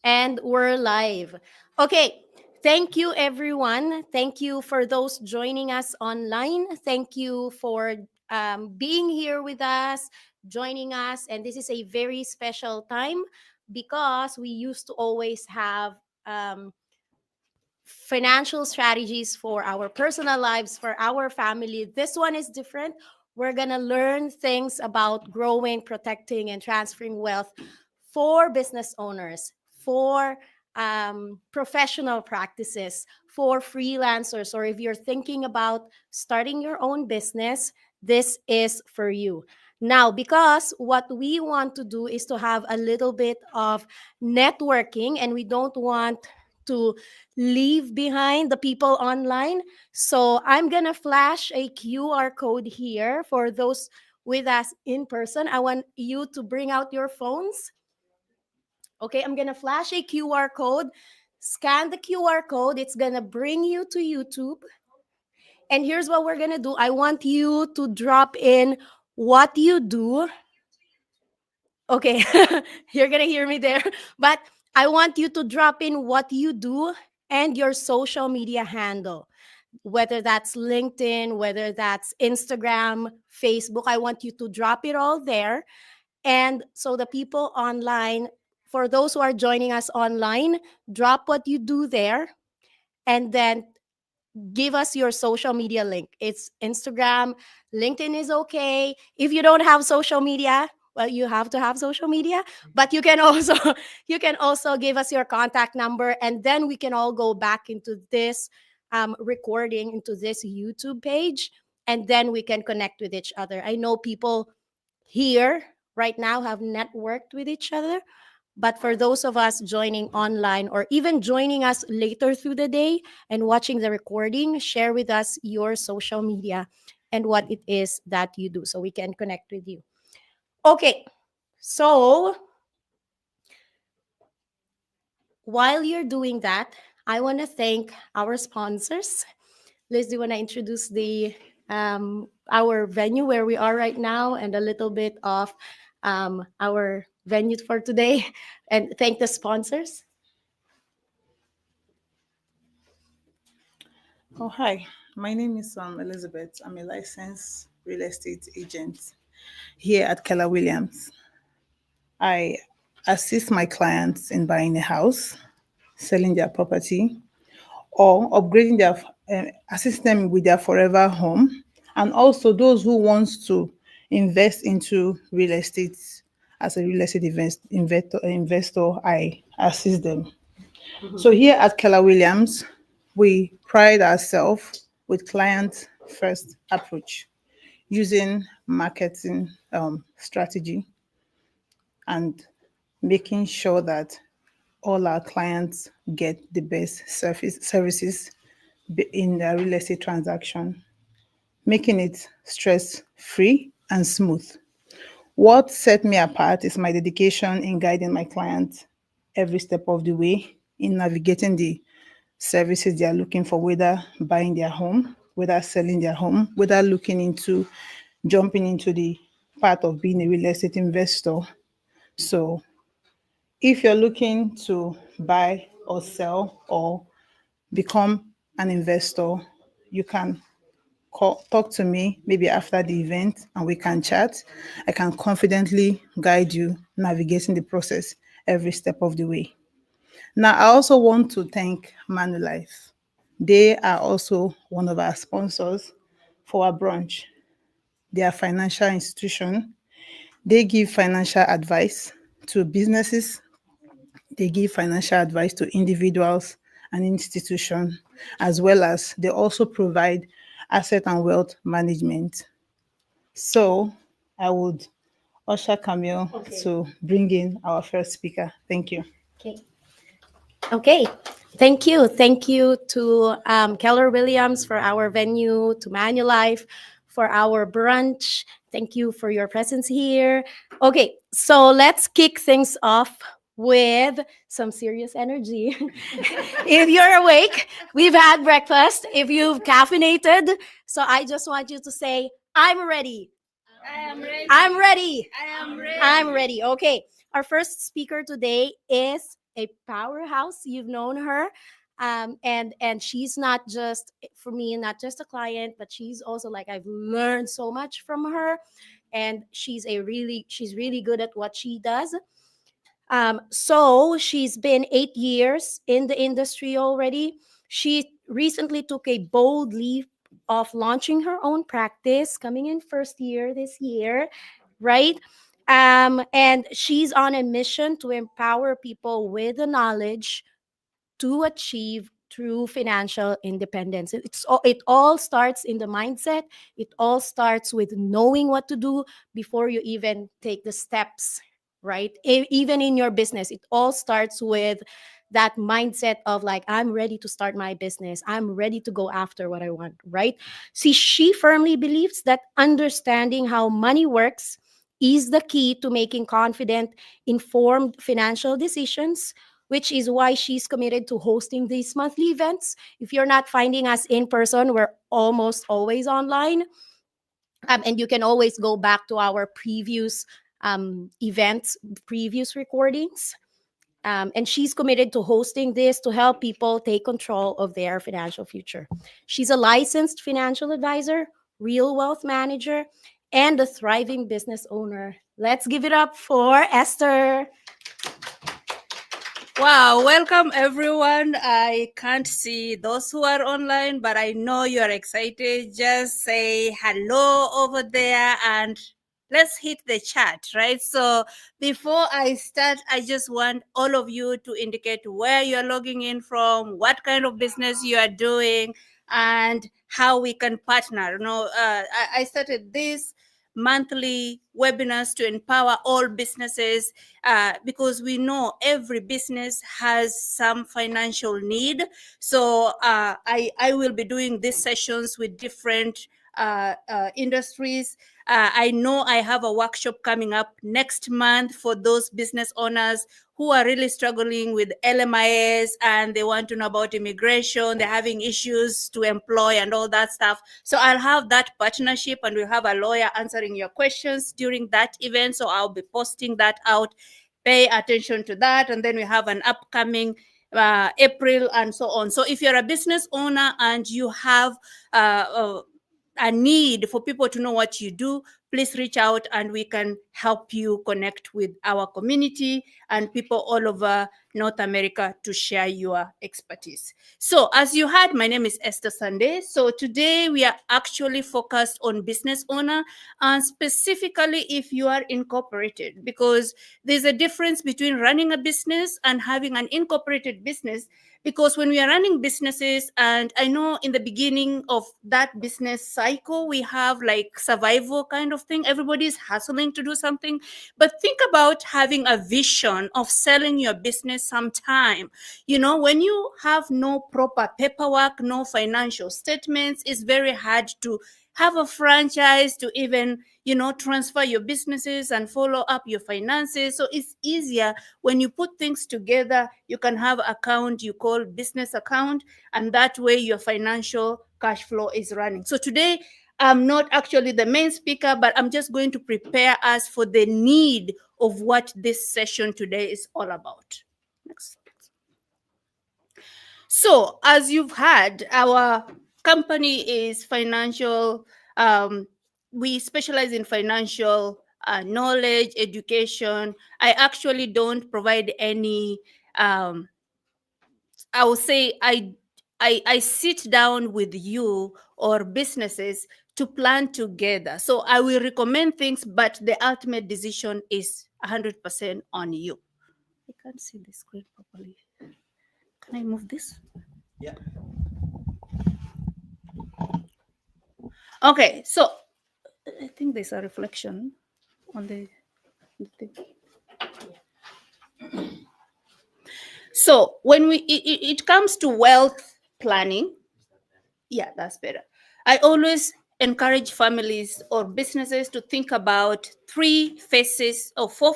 And we're live. Okay. Thank you, everyone. Thank you for those joining us online. Thank you for being here with us, joining us. And this is a very special time because we used to always have um, financial strategies for our personal lives, for our family. This one is different. We're going to learn things about growing, protecting, and transferring wealth for business owners, for professional practices, for freelancers, or if you're thinking about starting your own business, this is for you. Now, because what we want to do is to have a little bit of networking, and we don't want to leave behind the people online. So I'm going to flash a QR code here for those with us in person. I want you to bring out your phones. Okay, I'm going to flash a QR code. Scan the QR code. It's going to bring you to YouTube. And here's what we're going to do. I want you to drop in what you do. Okay, you're going to hear me there. But I want you to drop in what you do and your social media handle, whether that's LinkedIn, whether that's Instagram, Facebook. I want you to drop it all there. And so the people online, for those who are joining us online, drop what you do there and then give us your social media link. It's Instagram, LinkedIn is okay. If you don't have social media, well, you have to have social media, but you can also you can also give us your contact number, and then we can all go back into this recording, into this YouTube page, and then we can connect with each other. I know people here right now have networked with each other, but for those of us joining online or even joining us later through the day and watching the recording, share with us your social media and what it is that you do so we can connect with you. Okay, so while you're doing that, I want to thank our sponsors. Liz, do you want to introduce the our venue where we are right now and a little bit of our venue for today, and thank the sponsors? Oh, hi. My name is Elizabeth. I'm a licensed real estate agent here at Keller Williams. I assist my clients in buying a house, selling their property, or upgrading assist them with their forever home, and also those who wants to invest into real estate as a real estate investor, I assist them. So here at Keller Williams, we pride ourselves with client first approach using marketing strategy and making sure that all our clients get the best services in their real estate transaction, making it stress free and smooth. What set me apart is my dedication in guiding my clients every step of the way in navigating the services they are looking for, whether buying their home, whether selling their home, whether looking into jumping into the part of being a real estate investor. So if you're looking to buy or sell or become an investor, you can talk to me maybe after the event and we can chat. I can confidently guide you navigating the process every step of the way. Now, I also want to thank Manulife. They are also one of our sponsors for our branch. They are a financial institution. They give financial advice to businesses. They give financial advice to individuals and institutions, as well as they also provide asset and wealth management. So I would usher Camille to bring in our first speaker. Thank you. Okay. Okay. Thank you. Thank you to Keller Williams for our venue, to Manulife for our brunch. Thank you for your presence here. Okay, so let's kick things off with some serious energy. If you're awake, we've had breakfast. If you've caffeinated, so I just want you to say, I'm ready. I am ready. I'm ready. I am ready. I'm ready. Okay. Our first speaker today is a powerhouse. You've known her. And she's not just for me, not just a client, but she's also like I've learned so much from her, and she's really good at what she does. So she's been 8 years in the industry already. She recently took a bold leap of launching her own practice, coming in first year this year, right? And she's on a mission to empower people with the knowledge to achieve true financial independence. It all starts in the mindset. It all starts with knowing what to do before you even take the steps, right? Even in your business, it all starts with that mindset of like, I'm ready to start my business. I'm ready to go after what I want, right? See, she firmly believes that understanding how money works is the key to making confident, informed financial decisions, which is why she's committed to hosting these monthly events. If you're not finding us in person, we're almost always online. And you can always go back to our previous events, previous recordings. And she's committed to hosting this to help people take control of their financial future. She's a licensed financial advisor, real wealth manager, and a thriving business owner. Let's give it up for Esther. Wow, welcome everyone. I can't see those who are online, but I know you are excited. Just say hello over there and let's hit the chat, right? So before I start, I just want all of you to indicate where you're logging in from, what kind of business you are doing, and how we can partner. I started this monthly webinars to empower all businesses because we know every business has some financial need. So I will be doing these sessions with different industries. I know I have a workshop coming up next month for those business owners who are really struggling with LMIS and they want to know about immigration, they're having issues to employ and all that stuff. So I'll have that partnership and we'll have a lawyer answering your questions during that event. So I'll be posting that out. Pay attention to that. And then we have an upcoming April and so on. So if you're a business owner and you have a need for people to know what you do, please reach out and we can help you connect with our community and people all over North America to share your expertise. So as you heard, my name is Esther Sunday. So today we are actually focused on business owner and specifically if you are incorporated, because there's a difference between running a business and having an incorporated business. Because when we are running businesses, and I know in the beginning of that business cycle, we have like survival kind of thing. Everybody's hustling to do something. But think about having a vision of selling your business sometime. You know, when you have no proper paperwork, no financial statements, it's very hard to have a franchise to even, you know, transfer your businesses and follow up your finances. So it's easier when you put things together. You can have account you call business account, and that way your financial cash flow is running. So today I'm not actually the main speaker, but I'm just going to prepare us for the need of what this session today is all about. Next. So, as you've heard, our company is financial. We specialize in financial knowledge, education. I actually don't provide any. I will say I sit down with you or businesses to plan together. So I will recommend things, but the ultimate decision is 100% on you. I can't see the screen properly. Can I move this? Yeah. Okay, so I think there's a reflection on the thing. So when it comes to wealth planning, yeah, that's better. I always encourage families or businesses to think about three phases or four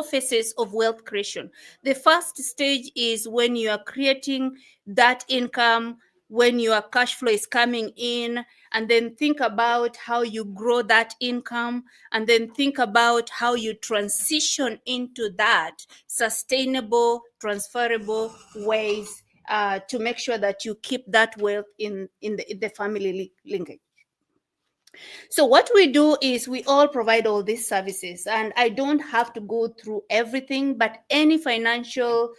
phases of wealth creation. The first stage is when you are creating that income when your cash flow is coming in, and then think about how you grow that income, and then think about how you transition into that sustainable, transferable ways to make sure that you keep that wealth in the family linkage. So what we do is we all provide all these services, and I don't have to go through everything, but any financial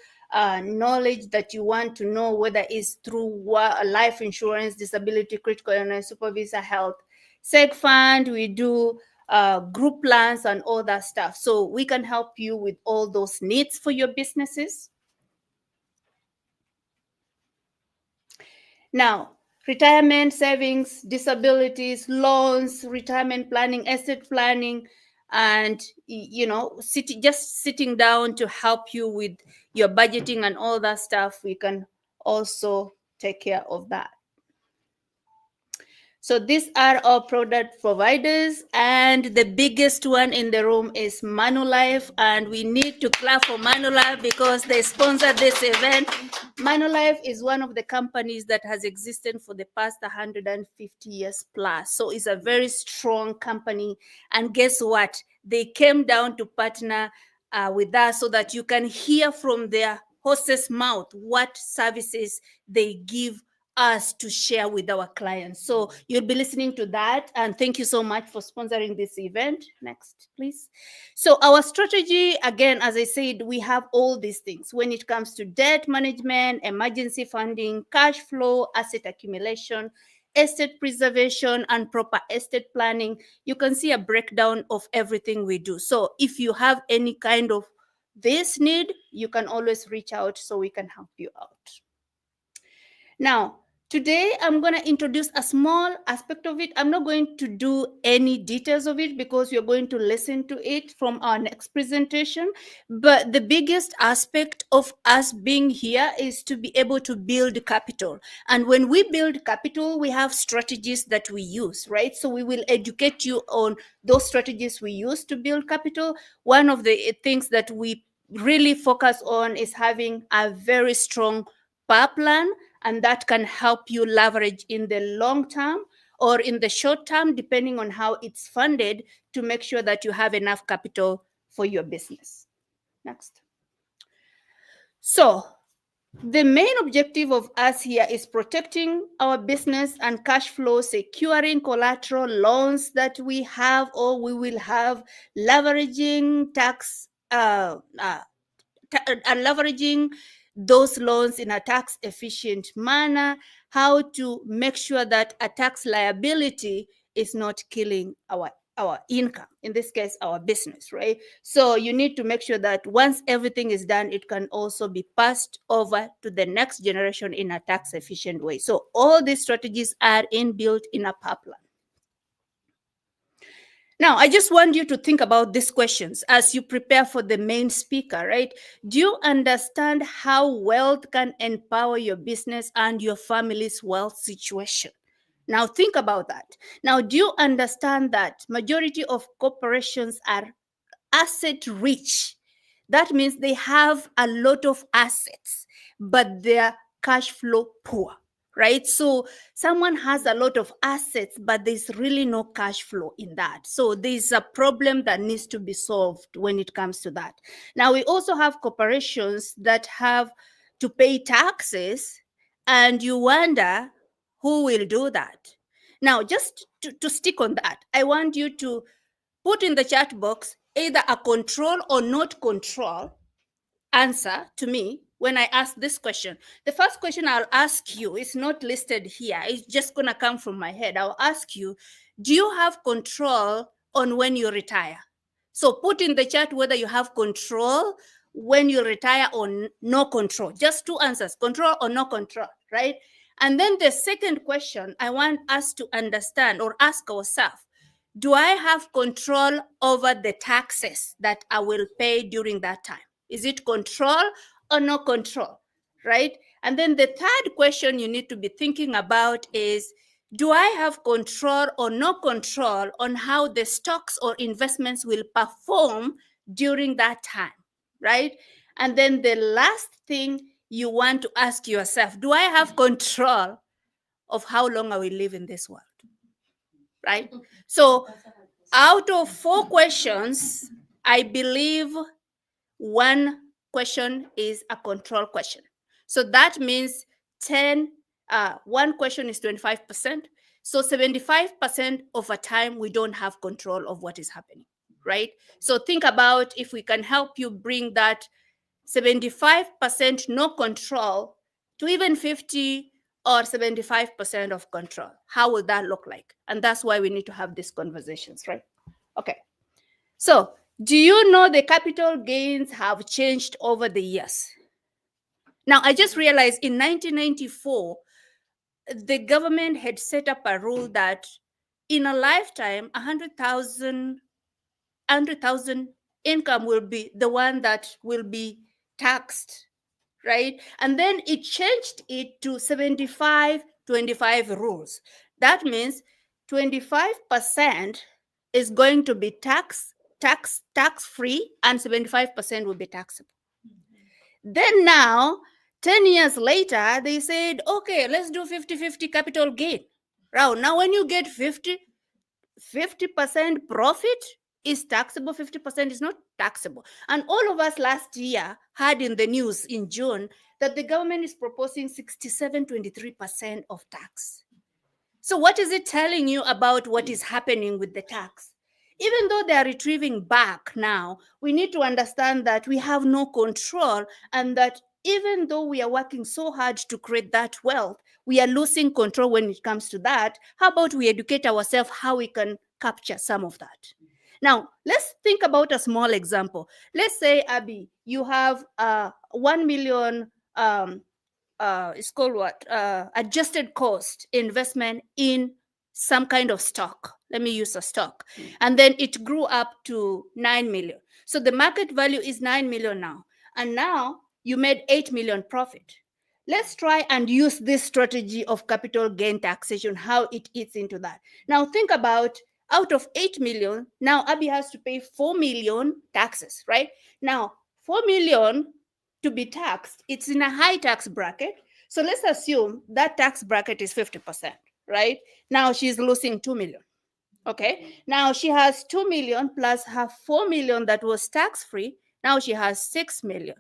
knowledge that you want to know, whether it's through life insurance, disability, critical illness, super visa, health, seg fund, we do group plans and all that stuff. So we can help you with all those needs for your businesses. Now, retirement savings, disabilities, loans, retirement planning, estate planning, and just sitting down to help you with your budgeting and all that stuff, we can also take care of that. So these are our product providers, and the biggest one in the room is Manulife, and we need to clap for Manulife because they sponsored this event. Manulife is one of the companies that has existed for the past 150 years plus, so it's a very strong company. And guess what? They came down to partner with us so that you can hear from their horse's mouth what services they give us to share with our clients. So you'll be listening to that, and thank you so much for sponsoring this event. Next, please. So our strategy, again, as I said, we have all these things when it comes to debt management, emergency funding, cash flow, asset accumulation, estate preservation, and proper estate planning. You can see a breakdown of everything we do. So if you have any kind of this need, you can always reach out so we can help you out. Now, today I'm going to introduce a small aspect of it. I'm not going to do any details of it because you're going to listen to it from our next presentation. But the biggest aspect of us being here is to be able to build capital. And when we build capital, we have strategies that we use, right? So we will educate you on those strategies we use to build capital. One of the things that we really focus on is having a very strong power plan, and that can help you leverage in the long term or in the short term, depending on how it's funded, to make sure that you have enough capital for your business. Next. So the main objective of us here is protecting our business and cash flow, securing collateral loans that we have or we will have, leveraging tax leveraging those loans in a tax efficient manner, how to make sure that a tax liability is not killing our income, in this case our business, right? So you need to make sure that once everything is done, it can also be passed over to the next generation in a tax efficient way. So all these strategies are inbuilt in a pipeline. Now, I just want you to think about these questions as you prepare for the main speaker, right? Do you understand how wealth can empower your business and your family's wealth situation? Now, think about that. Now, do you understand that majority of corporations are asset rich? That means they have a lot of assets, but they're cash flow poor, right? So someone has a lot of assets, but there's really no cash flow in that. So there's a problem that needs to be solved when it comes to that. Now, we also have corporations that have to pay taxes, and you wonder who will do that. Now, just to stick on that, I want you to put in the chat box either a control or not control answer to me when I ask this question. The first question I'll ask you is not listed here. It's just going to come from my head. I'll ask you, do you have control on when you retire? So put in the chat whether you have control when you retire or no control. Just two answers, control or no control, right? And then the second question I want us to understand or ask ourselves, do I have control over the taxes that I will pay during that time? Is it control or no control, right? And then the third question you need to be thinking about is, do I have control or no control on how the stocks or investments will perform during that time, right? And then the last thing you want to ask yourself, do I have control of how long I will live in this world, right? So out of 4 questions, I believe one question is a control question. So that means 1 question is 25%. So 75% of a time we don't have control of what is happening, right? So think about if we can help you bring that 75% no control to even 50 or 75% of control. How will that look like? And that's why we need to have these conversations, right? Okay. So, do you know the capital gains have changed over the years? Now, I just realized in 1994, the government had set up a rule that in a lifetime, 100,000 income will be the one that will be taxed, right? And then it changed it to 75-25 rules. That means 25% is going to be tax free and 75% will be taxable. Then now 10 years later they said, okay, let's do 50-50 capital gain. Now when you get 50% profit is taxable, 50% is not taxable. And all of us last year heard in the news in June that the government is proposing 67-23% of tax. So what is it telling you about what is happening with the tax? Even though they are retrieving back now, we need to understand that we have no control, and that even though we are working so hard to create that wealth, we are losing control when it comes to that. How about we educate ourselves how we can capture some of that? Now, let's think about a small example. Let's say, Abby, you have 1 million it's called what? Adjusted cost investment in some kind of stock. Let me use a stock. And then it grew up to 9 million. So the market value is 9 million now. And now you made 8 million profit. Let's try and use this strategy of capital gain taxation, how it eats into that. Now think about out of 8 million, now Abby has to pay 4 million taxes, right? Now, 4 million to be taxed, it's in a high tax bracket. So let's assume that tax bracket is 50%, right? Now she's losing 2 million. Okay. Now she has 2 million plus her 4 million that was tax free. Now she has 6 million,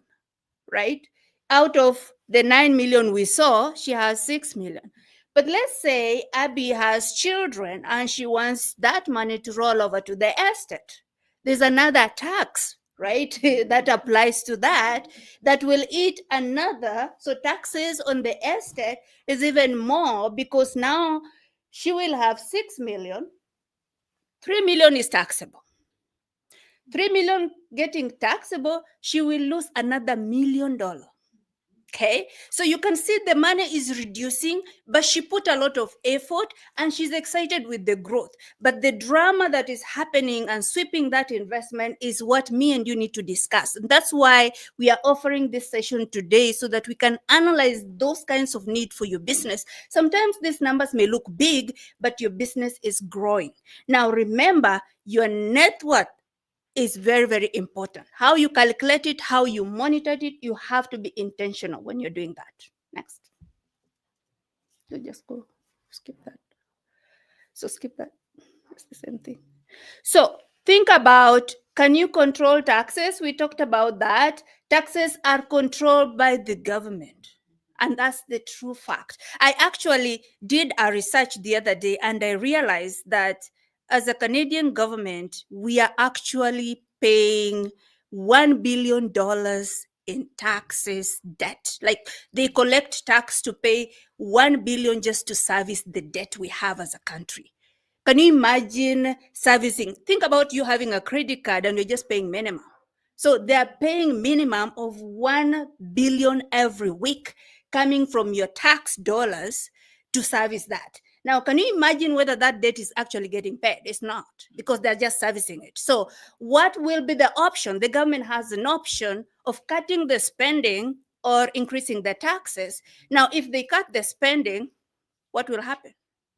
right? Out of the 9 million we saw, she has 6 million. But let's say Abby has children and she wants that money to roll over to the estate. There's another tax, right, that applies to that will eat another. So taxes on the estate is even more, because now she will have 6 million. 3 million is taxable. 3 million getting taxable, she will lose another $1 million. Okay, so you can see the money is reducing, but she put a lot of effort and she's excited with the growth. But the drama that is happening and sweeping that investment is what me and you need to discuss. And that's why we are offering this session today, so that we can analyze those kinds of need for your business. Sometimes these numbers may look big, but your business is growing. Now, remember, your net worth is very, very important. How you calculate it, how you monitor it, you have to be intentional when you're doing that. Next. So just go, skip that. So skip that. It's the same thing. So think about, can you control taxes? We talked about that. Taxes are controlled by the government. And that's the true fact. I actually did a research the other day, and I realized that as a Canadian government, we are actually paying $1 billion in taxes debt. Like, they collect tax to pay 1 billion just to service the debt we have as a country. Can you imagine servicing? Think about you having a credit card and you're just paying minimum. So they're paying minimum of 1 billion every week coming from your tax dollars to service that. Now, can you imagine whether that debt is actually getting paid? It's not, because they're just servicing it. So what will be the option? The government has an option of cutting the spending or increasing the taxes. Now, if they cut the spending, what will happen?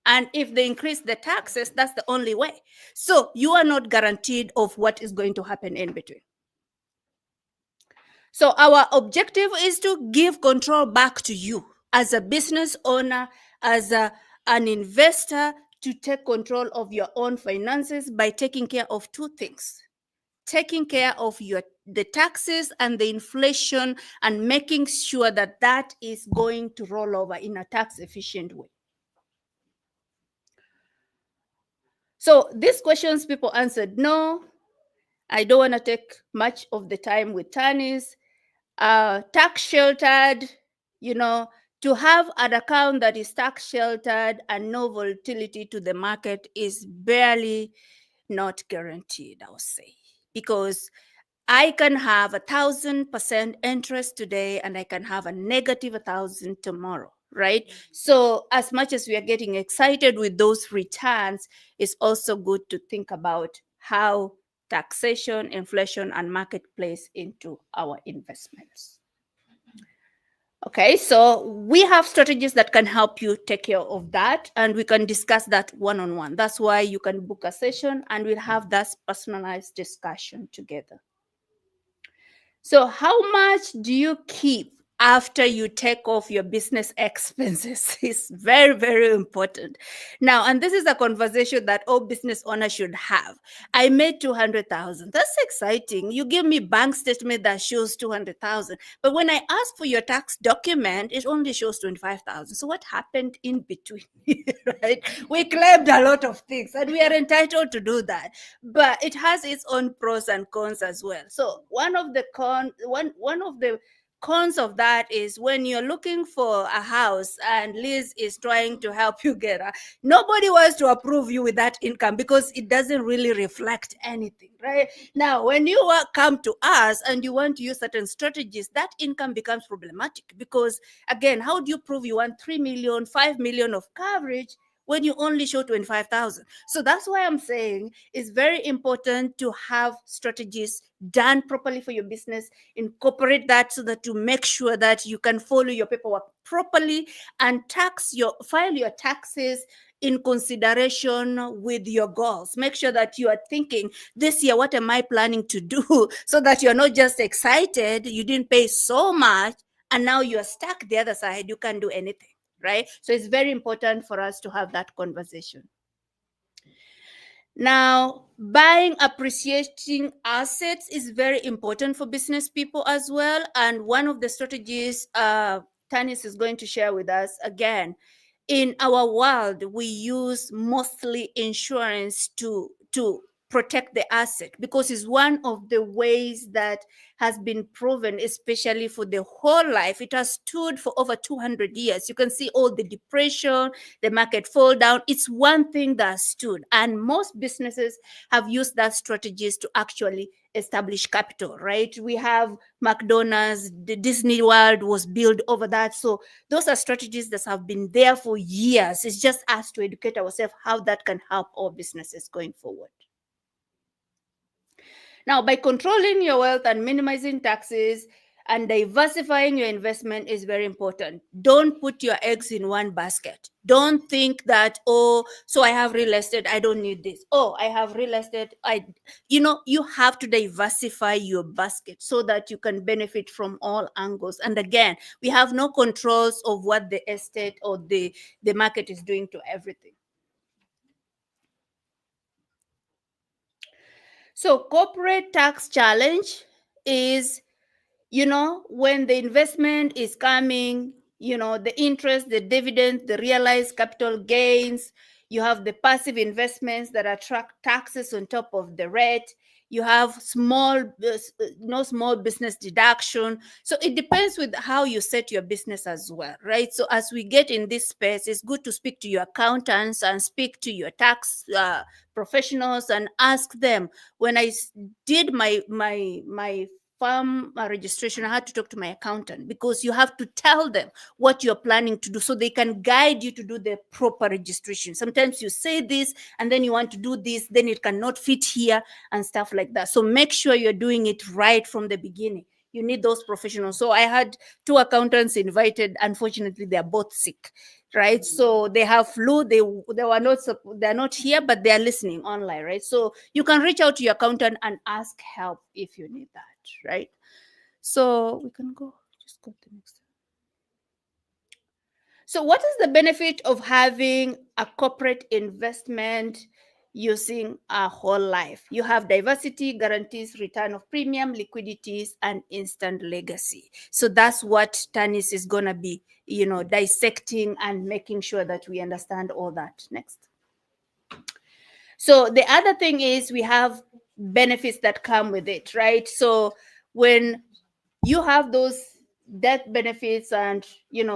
And if they increase the taxes, that's the only way. So you are not guaranteed of what is going to happen in between. So our objective is to give control back to you as a business owner, as an investor to take control of your own finances by taking care of two things: taking care of the taxes and the inflation, and making sure that that is going to roll over in a tax efficient way. So these questions people answered no. I don't want to take much of the time with Tanis. Tax sheltered, to have an account that is tax sheltered and no volatility to the market is barely not guaranteed, I would say, because I can have 1,000% interest today and I can have a negative 1,000 tomorrow, right? So as much as we are getting excited with those returns, it's also good to think about how taxation, inflation, and market plays into our investments. Okay, so we have strategies that can help you take care of that, and we can discuss that one-on-one. That's why you can book a session and we'll have that personalized discussion together. So how much do you keep after you take off your business expenses? Is very, very important. Now, and this is a conversation that all business owners should have. I made 200,000. That's exciting. You give me bank statement that shows 200,000. But when I ask for your tax document, it only shows 25,000. So what happened in between? Right? We claimed a lot of things and we are entitled to do that. But it has its own pros and cons as well. So one of the cons of that is when you're looking for a house and Liz is trying to help you get a, nobody wants to approve you with that income because it doesn't really reflect anything, right? Now, when you come to us and you want to use certain strategies, that income becomes problematic because, again, how do you prove you want 3 million, 5 million of coverage when you only show 25,000? So that's why I'm saying it's very important to have strategies done properly for your business, incorporate that so that you make sure that you can follow your paperwork properly and file your taxes in consideration with your goals. Make sure that you are thinking, this year, what am I planning to do? So that you're not just excited, you didn't pay so much, and now you're stuck the other side, you can't do anything. Right? So it's very important for us to have that conversation. Now, buying appreciating assets is very important for business people as well. And one of the strategies Tanis is going to share with us, again, in our world, we use mostly insurance to protect the asset because it's one of the ways that has been proven, especially for the whole life. It has stood for over 200 years. You can see all the depression, the market fall down. It's one thing that stood, and most businesses have used that strategies to actually establish capital, right? We have McDonald's, the Disney World was built over that. So those are strategies that have been there for years. It's just us to educate ourselves how that can help our businesses going forward. Now, by controlling your wealth and minimizing taxes and diversifying your investment is very important. Don't put your eggs in one basket. Don't think that, oh, so I have real estate, I don't need this. Oh, I have real estate. You have to diversify your basket so that you can benefit from all angles. And again, we have no controls of what the estate or the market is doing to everything. So corporate tax challenge is, when the investment is coming, the interest, the dividend, the realized capital gains, you have the passive investments that attract taxes on top of the rate. You have small business deduction. So it depends with how you set your business as well, right? So as we get in this space, it's good to speak to your accountants and speak to your tax professionals and ask them. When I did my farm registration, I had to talk to my accountant because you have to tell them what you're planning to do so they can guide you to do the proper registration. Sometimes you say this and then you want to do this, then it cannot fit here and stuff like that. So make sure you're doing it right from the beginning. You need those professionals. So I had 2 accountants invited. Unfortunately, they are both sick, right? So they have flu. They're not here, but they are listening online, right? So you can reach out to your accountant and ask help if you need that, right? So we can just go to the next. So, what is the benefit of having a corporate investment using a whole life? You have diversity, guarantees return of premium, liquidities, and instant legacy. So that's what Tanis is gonna be, dissecting and making sure that we understand all that. Next. So the other thing is we have benefits that come with it, right? So when you have those death benefits and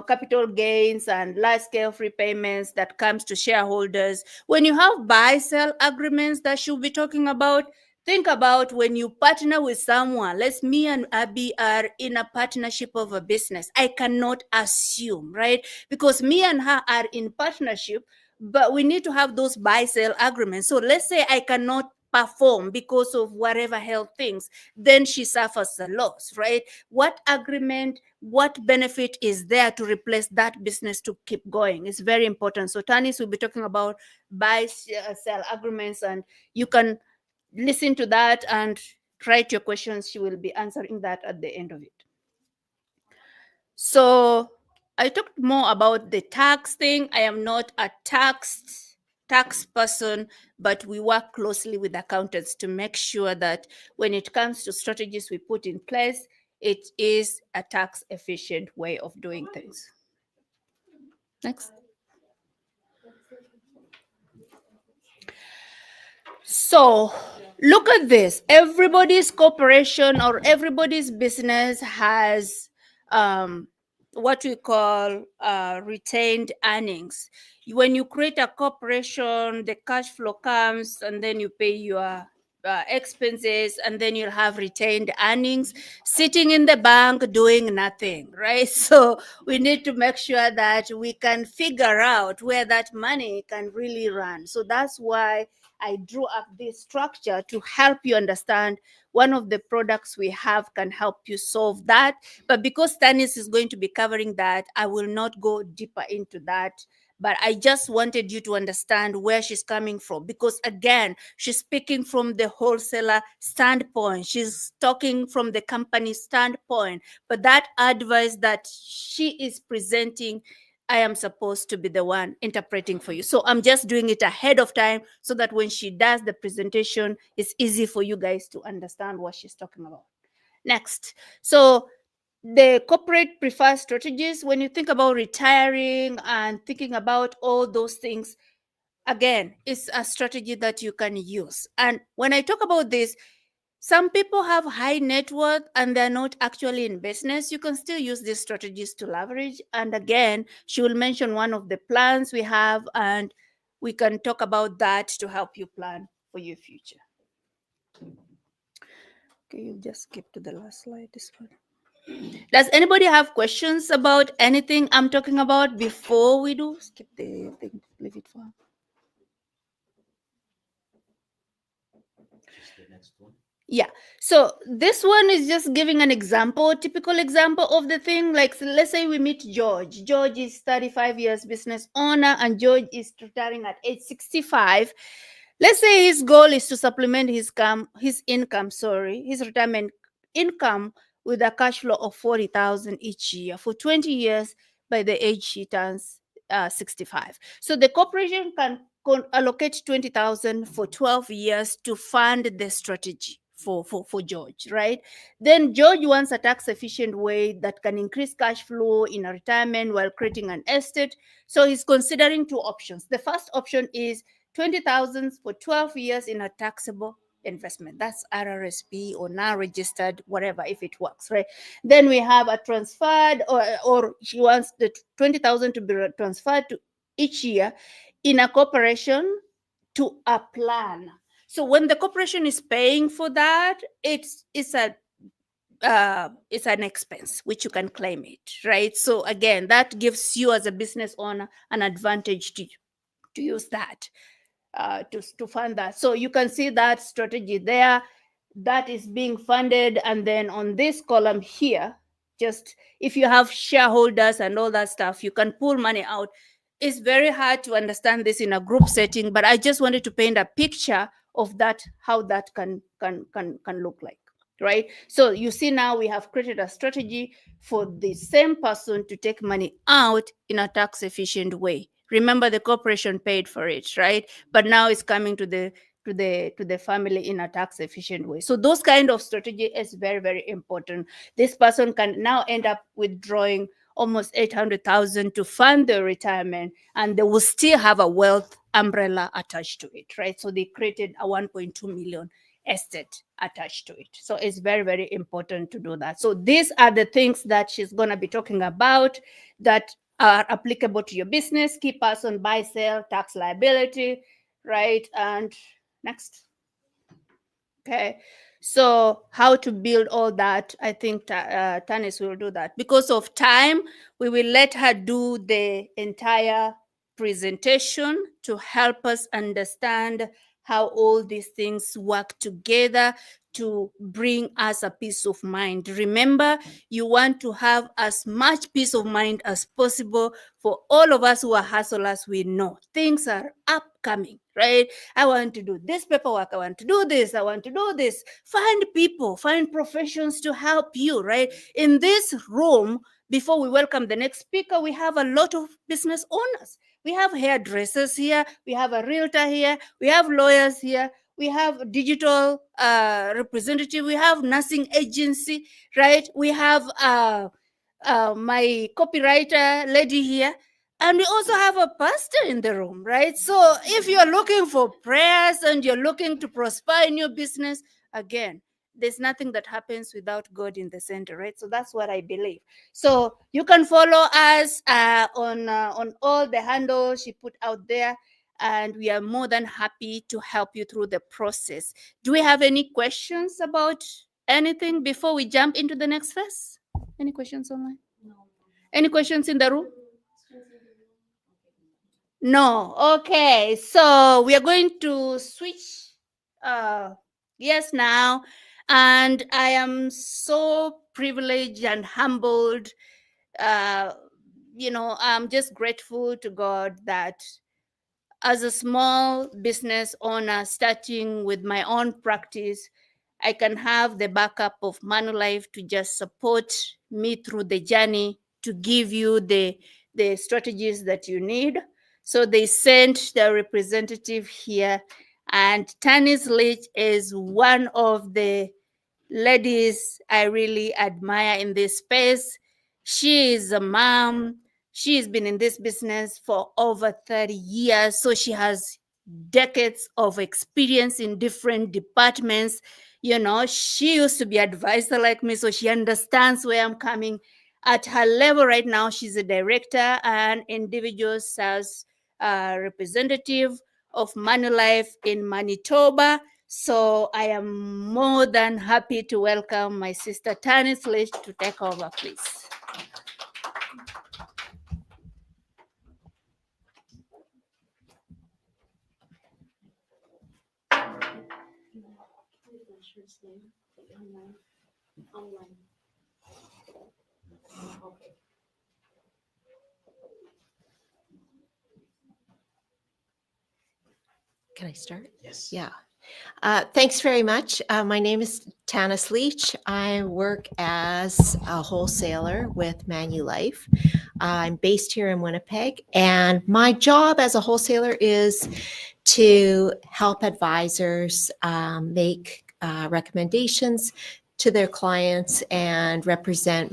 capital gains and large scale repayments that comes to shareholders, when you have buy sell agreements that she'll be talking about, think about when you partner with someone. Let's me and Abby are in a partnership of a business. I cannot assume, right? Because me and her are in partnership, but we need to have those buy sell agreements. So let's say I cannot perform because of whatever health things, then she suffers a loss, right? What agreement, what benefit is there to replace that business to keep going? It's very important. So Tanis will be talking about buy sell agreements, and you can listen to that and write your questions. She will be answering that at the end of it. So I talked more about the tax thing. I am not a tax person, but we work closely with accountants to make sure that when it comes to strategies we put in place, it is a tax efficient way of doing things. Next. So look at this. Everybody's corporation or everybody's business has what we call retained earnings. When you create a corporation, the cash flow comes and then you pay your expenses, and then you'll have retained earnings sitting in the bank doing nothing, right? So we need to make sure that we can figure out where that money can really run. So that's why I drew up this structure to help you understand one of the products we have can help you solve that. But because Tanis is going to be covering that, I will not go deeper into that. But I just wanted you to understand where she's coming from, because again, she's speaking from the wholesaler standpoint. She's talking from the company standpoint. But that advice that she is presenting, I am supposed to be the one interpreting for you. So I'm just doing it ahead of time so that when she does the presentation, it's easy for you guys to understand what she's talking about. Next. So the corporate preferred strategies, when you think about retiring and thinking about all those things, again, it's a strategy that you can use. And when I talk about this, some people have high net worth and they're not actually in business. You can still use these strategies to leverage. And again, she will mention one of the plans we have, and we can talk about that to help you plan for your future. Okay, you just skip to the last slide, this one. Does anybody have questions about anything I'm talking about before we do? Skip the thing, leave it for. Yeah. So this one is just giving an example, typical example of the thing. Like, so let's say we meet George. George is 35 years business owner, and George is retiring at age 65. Let's say his goal is to supplement his his retirement income with a cash flow of 40,000 each year for 20 years by the age he turns 65. So the corporation can allocate 20,000 for 12 years to fund the strategy for George, right? Then George wants a tax efficient way that can increase cash flow in a retirement while creating an estate. So he's considering two options. The first option is 20,000 for 12 years in a taxable investment. That's RRSP or now registered, whatever, if it works, right? Then we have a transferred, or she wants the 20,000 to be transferred to each year in a corporation to a plan. So when the corporation is paying for that, it's an expense which you can claim it, right? So again, that gives you as a business owner an advantage to use that to fund that. So you can see that strategy there that is being funded. And then on this column here, just if you have shareholders and all that stuff, you can pull money out. It's very hard to understand this in a group setting, but I just wanted to paint a picture of that, how that can look like. right? So you see now we have created a strategy for the same person to take money out in a tax efficient way. Remember, the corporation paid for it, right? But now it's coming to the family in a tax efficient way. So those kind of strategy is very, very important. This person can now end up withdrawing almost 800,000 to fund their retirement, and they will still have a wealth umbrella attached to it, right? So they created a 1.2 million estate attached to it. So it's very, very important to do that. So these are the things that she's going to be talking about that are applicable to your business: key person, buy, sell, tax liability, right? And next. Okay. So how to build all that, I think Tanis will do that. Because of time, we will let her do the entire presentation to help us understand how all these things work together to bring us a peace of mind. Remember, you want to have as much peace of mind as possible. For all of us who are hustlers, we know things are upcoming, right? I want to do this paperwork. I want to do this. I want to do this. Find people, find professions to help you, right? In this room, before we welcome the next speaker, we have a lot of business owners. We have hairdressers here. We have a realtor here. We have lawyers here. We have digital representative. We have nursing agency, right? We have my copywriter lady here. And we also have a pastor in the room, right? So if you're looking for prayers and you're looking to prosper in your business, again, there's nothing that happens without God in the center, right? So that's what I believe. So you can follow us on all the handles she put out there, and we are more than happy to help you through the process. Do we have any questions about anything before we jump into the next phase? Any questions online? No. Any questions in the room? No. Okay. So we are going to switch yes now. And I am so privileged and humbled. Uh, I'm just grateful to God that as a small business owner starting with my own practice, I can have the backup of Manulife to just support me through the journey, to give you the strategies that you need. So they sent their representative here, and Tanis Leach is one of the ladies I really admire in this space. She is a mom. She's been in this business for over 30 years. So she has decades of experience in different departments. She used to be advisor like me, so she understands where I'm coming. At her level right now, she's a director and individual sales representative of Manulife in Manitoba. So I am more than happy to welcome my sister Tanis Leach to take over, please. Can I start? Yes. Yeah. Thanks very much. My name is Tanis Leach. I work as a wholesaler with Manulife. I'm based here in Winnipeg, and my job as a wholesaler is to help advisors make recommendations to their clients and represent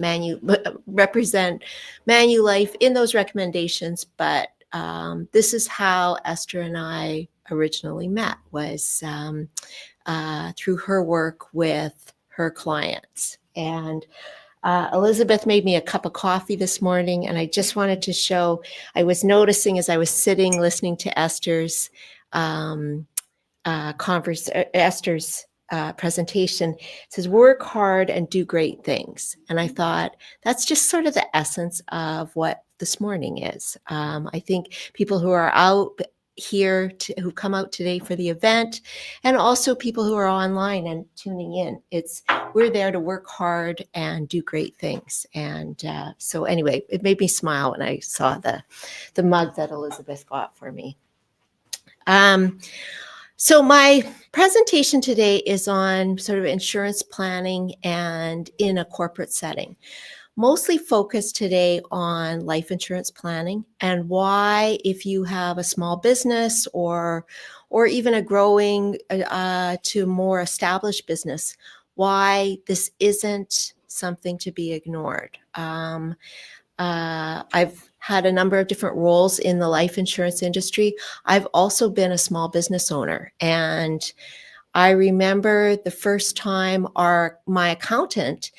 Manulife in those recommendations. But this is how Esther and I originally met, was through her work with her clients. And Elizabeth made me a cup of coffee this morning, and I just wanted to show, I was noticing as I was sitting listening to Esther's presentation, it says, work hard and do great things. And I thought that's just sort of the essence of what this morning is. I think people who are out here, who come out today for the event, and also people who are online and tuning in, we're there to work hard and do great things. And so anyway, it made me smile when I saw the mug that Elizabeth got for me. So my presentation today is on sort of insurance planning and in a corporate setting. Mostly focused today on life insurance planning and why, if you have a small business or even a growing to more established business, why this isn't something to be ignored. I've had a number of different roles in the life insurance industry. I've also been a small business owner, and I remember the first time my accountant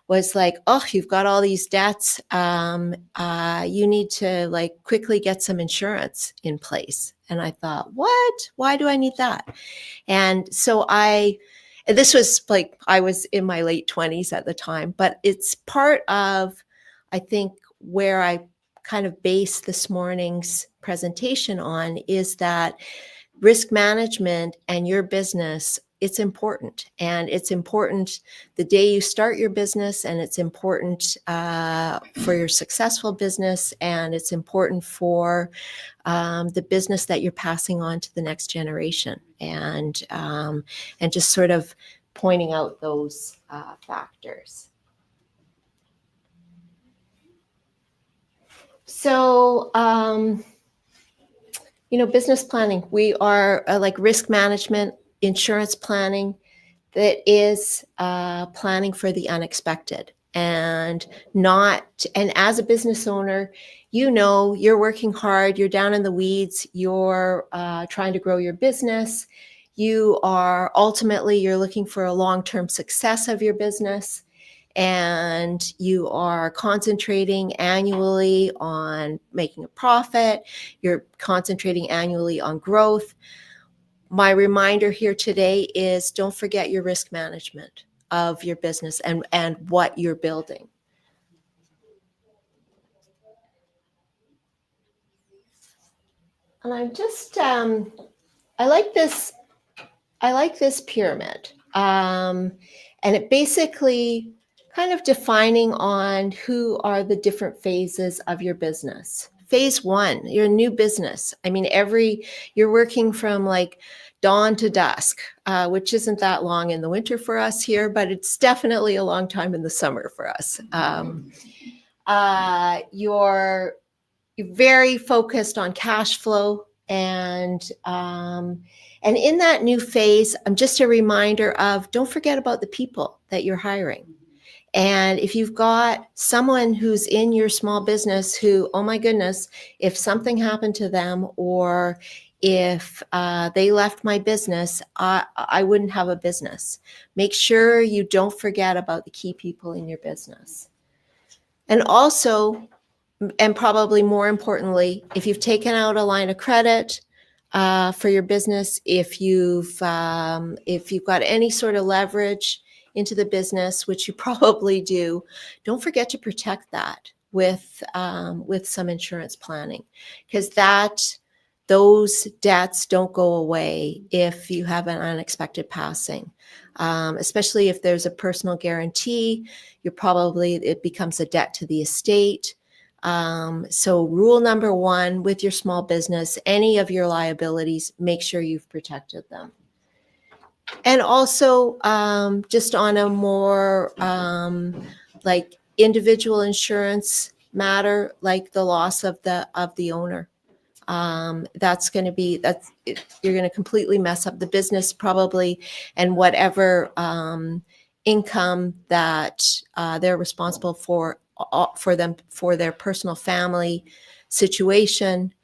was like, "Oh, you've got all these debts. You need to like quickly get some insurance in place." And I thought, "What? Why do I need that?" And so this was like I was in my late 20s at the time, but it's part of, I think, where I kind of base this morning's presentation on is that risk management and your business, it's important. And it's important the day you start your business, and it's important for your successful business, and it's important for the business that you're passing on to the next generation. And just sort of pointing out those factors. So, business planning, we are like risk management, insurance planning, that is planning for the unexpected. And as a business owner, you're working hard, you're down in the weeds, you're trying to grow your business. You're looking for a long-term success of your business, and you are concentrating annually on making a profit. You're concentrating annually on growth. My reminder here today is don't forget your risk management of your business and what you're building. And I like this pyramid. And it basically kind of defining on who are the different phases of your business. Phase one, you're a new business. I mean, you're working from like dawn to dusk, which isn't that long in the winter for us here, but it's definitely a long time in the summer for us. You're very focused on cash flow, and in that new phase, just a reminder of don't forget about the people that you're hiring. And if you've got someone who's in your small business who, oh my goodness, if something happened to them, or if they left my business, I wouldn't have a business. Make sure you don't forget about the key people in your business. And also, and probably more importantly, if you've taken out a line of credit for your business, if you've got any sort of leverage into the business, which you probably do, don't forget to protect that with some insurance planning, because those debts don't go away if you have an unexpected passing. Especially if there's a personal guarantee, it becomes a debt to the estate. So rule number one with your small business, any of your liabilities, make sure you've protected them. And also just on a more like individual insurance matter, like the loss of the owner. You're going to completely mess up the business probably, and whatever income that they're responsible for their personal family situation.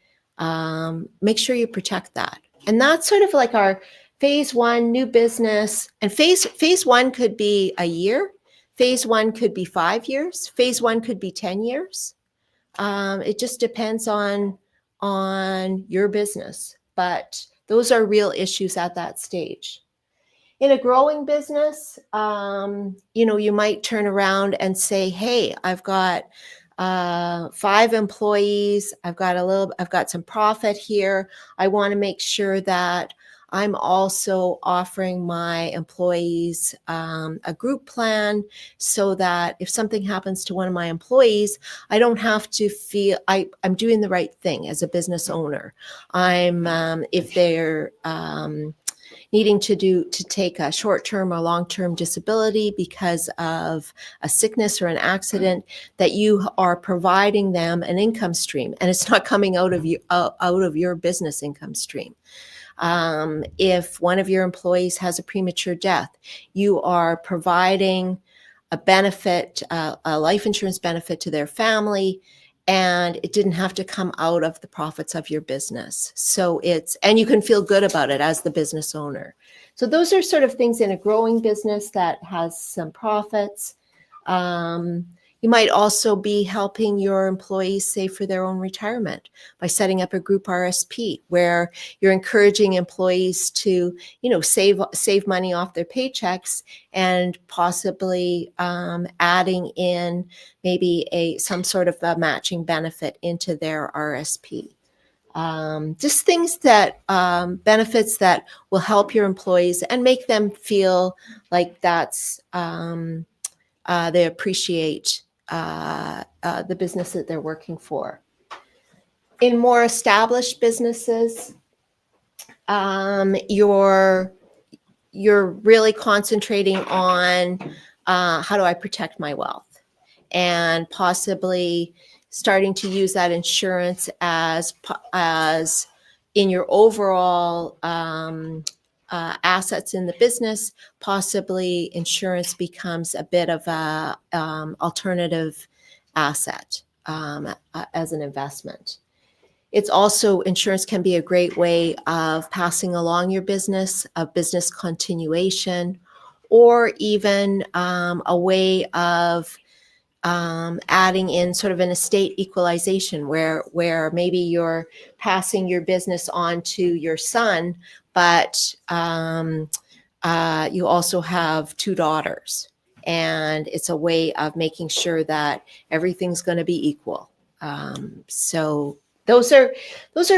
Make sure you protect that. And that's sort of like our phase one, new business. And phase one could be a year. Phase one could be 5 years. Phase one could be 10 years. It just depends on your business, but those are real issues at that stage. In a growing business, you might turn around and say, hey, I've got 5 employees. I've got some profit here. I want to make sure that I'm also offering my employees a group plan, so that if something happens to one of my employees, I don't have to feel I'm doing the right thing as a business owner. If they're needing to take a short-term or long-term disability because of a sickness or an accident, that you are providing them an income stream, and it's not coming out of your business income stream. If one of your employees has a premature death, you are providing a benefit, a life insurance benefit to their family, and it didn't have to come out of the profits of your business. So and you can feel good about it as the business owner. So those are sort of things in a growing business that has some profits. You might also be helping your employees save for their own retirement by setting up a group RSP where you're encouraging employees to, save money off their paychecks, and possibly adding in maybe some sort of a matching benefit into their RSP. Just things that benefits that will help your employees and make them feel like that's they appreciate the business that they're working for. In more established businesses, you're really concentrating on how do I protect my wealth, and possibly starting to use that insurance as in your overall assets in the business. Possibly insurance becomes a bit of a alternative asset as an investment. It's also, insurance can be a great way of passing along your business, of business continuation, or even a way of adding in sort of an estate equalization where maybe you're passing your business on to your son, but you also have 2 daughters, and it's a way of making sure that everything's going to be equal. So those are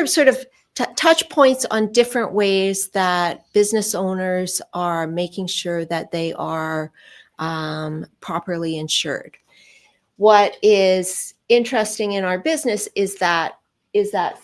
sort of touch points on different ways that business owners are making sure that they are properly insured. What is interesting in our business is that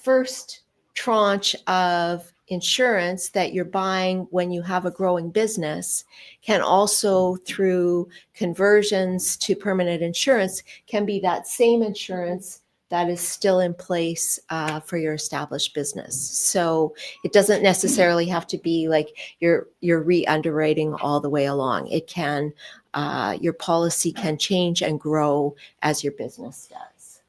first tranche of insurance that you're buying when you have a growing business can also, through conversions to permanent insurance, can be that same insurance that is still in place for your established business. So it doesn't necessarily have to be like you're re-underwriting all the way along. It can, your policy can change and grow as your business does.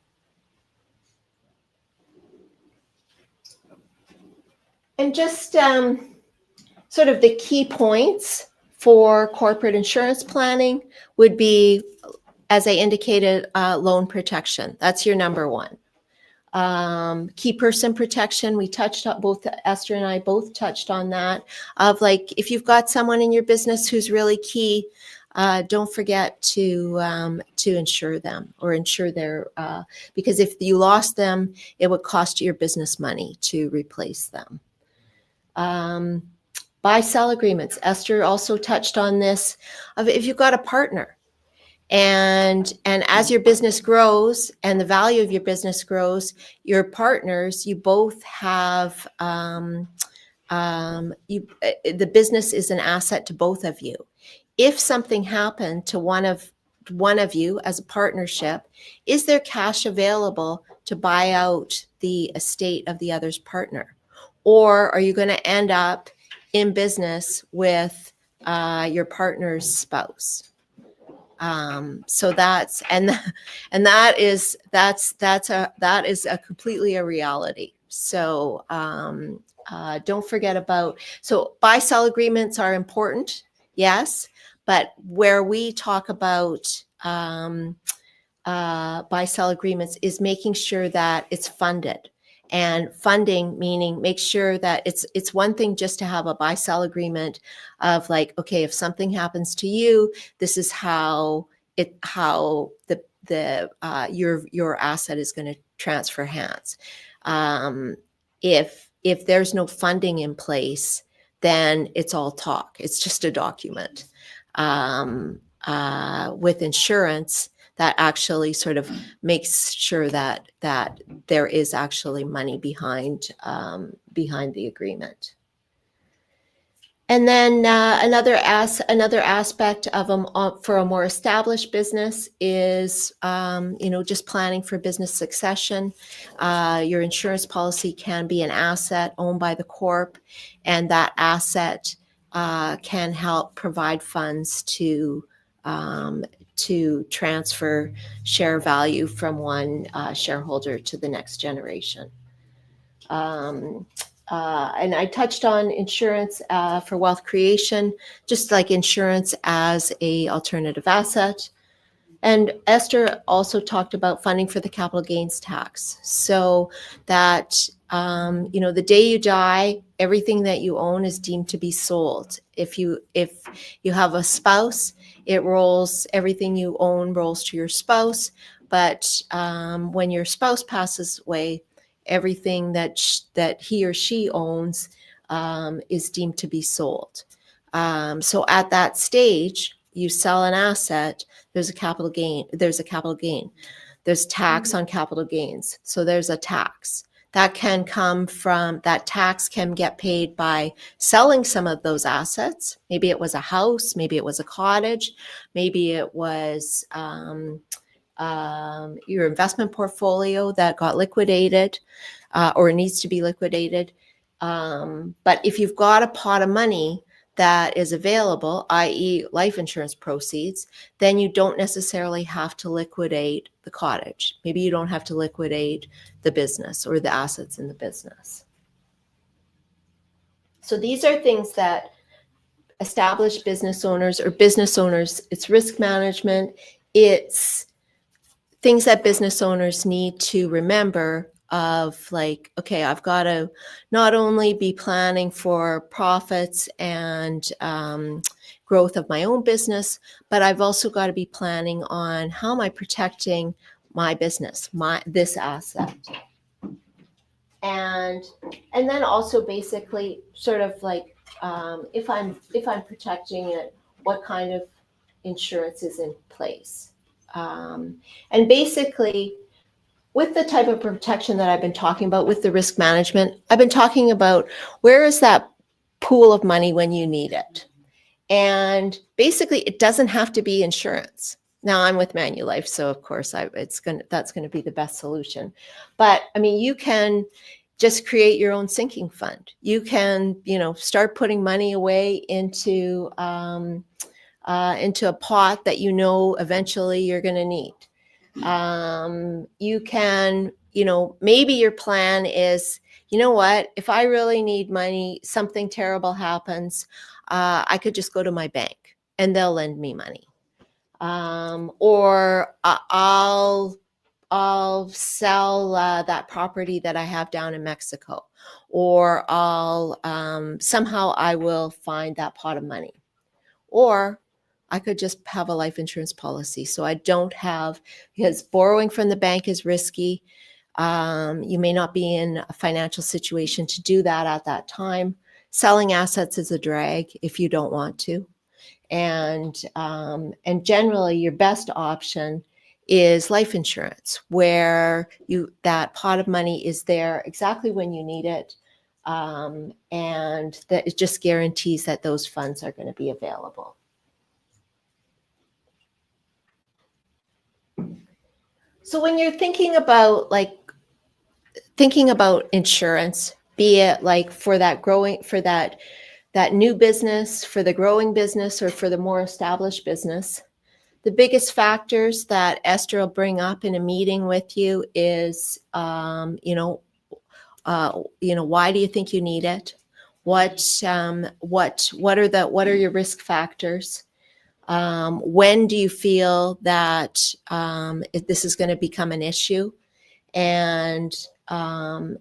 And just sort of the key points for corporate insurance planning would be, as I indicated, loan protection. That's your number one. Key person protection, we touched on, both Esther and I both touched on that, of like, if you've got someone in your business who's really key, don't forget to insure them, or insure their, because if you lost them, it would cost your business money to replace them. Buy-sell agreements. Esther also touched on this, of if you've got a partner, and as your business grows and the value of your business grows, your partners, you both have, the business is an asset to both of you. If something happened to one of you as a partnership, is there cash available to buy out the estate of the other's partner? Or are you going to end up in business with your partner's spouse? So that is completely a reality. So don't forget about, so buy-sell agreements are important, yes, but where we talk about buy-sell agreements is making sure that it's funded. And funding, meaning make sure that it's one thing just to have a buy-sell agreement of like, okay, if something happens to you, this is how your asset is going to transfer hands. If there's no funding in place, then it's all talk. It's just a document. With insurance, that actually sort of makes sure that there is actually money behind the agreement. And then another aspect of for a more established business is, just planning for business succession. Your insurance policy can be an asset owned by the corp, and that asset can help provide funds to transfer share value from one shareholder to the next generation. And I touched on insurance for wealth creation, just like insurance as a alternative asset. And Esther also talked about funding for the capital gains tax, so that the day you die, everything that you own is deemed to be sold. If you have a spouse, everything you own rolls to your spouse. But when your spouse passes away, everything that he or she owns is deemed to be sold. So at that stage, you sell an asset. There's a capital gain. There's tax on capital gains. So there's a tax that can come from, that tax can get paid by selling some of those assets. Maybe it was a house, maybe it was a cottage, maybe it was your investment portfolio that got liquidated or needs to be liquidated. But if you've got a pot of money that is available, i.e. life insurance proceeds, then you don't necessarily have to liquidate the cottage. Maybe you don't have to liquidate the business or the assets in the business. So these are things that established business owners, it's risk management, it's things that business owners need to remember of, like, okay, I've got to not only be planning for profits and growth of my own business, but I've also got to be planning on how am I protecting my business, this asset. And then also basically sort of like, if I'm protecting it, what kind of insurance is in place? And basically, with the type of protection that I've been talking about with the risk management, I've been talking about where is that pool of money when you need it. And basically, it doesn't have to be insurance. Now, I'm with Manulife, so of course that's going to be the best solution. But I mean, you can just create your own sinking fund. You can, start putting money away into a pot that eventually you're going to need. You can, maybe your plan is, if I really need money, something terrible happens, I could just go to my bank and they'll lend me money. Or I'll sell that property that I have down in Mexico, or somehow I will find that pot of money. Or I could just have a life insurance policy. So I don't have, because borrowing from the bank is risky. You may not be in a financial situation to do that at that time. Selling assets is a drag if you don't want to. And generally your best option is life insurance, where that pot of money is there exactly when you need it. And that it just guarantees that those funds are going to be available. So when you're thinking about insurance, be it like for that new business, for the growing business, or for the more established business, the biggest factors that Esther will bring up in a meeting with you is, why do you think you need it? What are your risk factors? When do you feel that this is going to become an issue, and why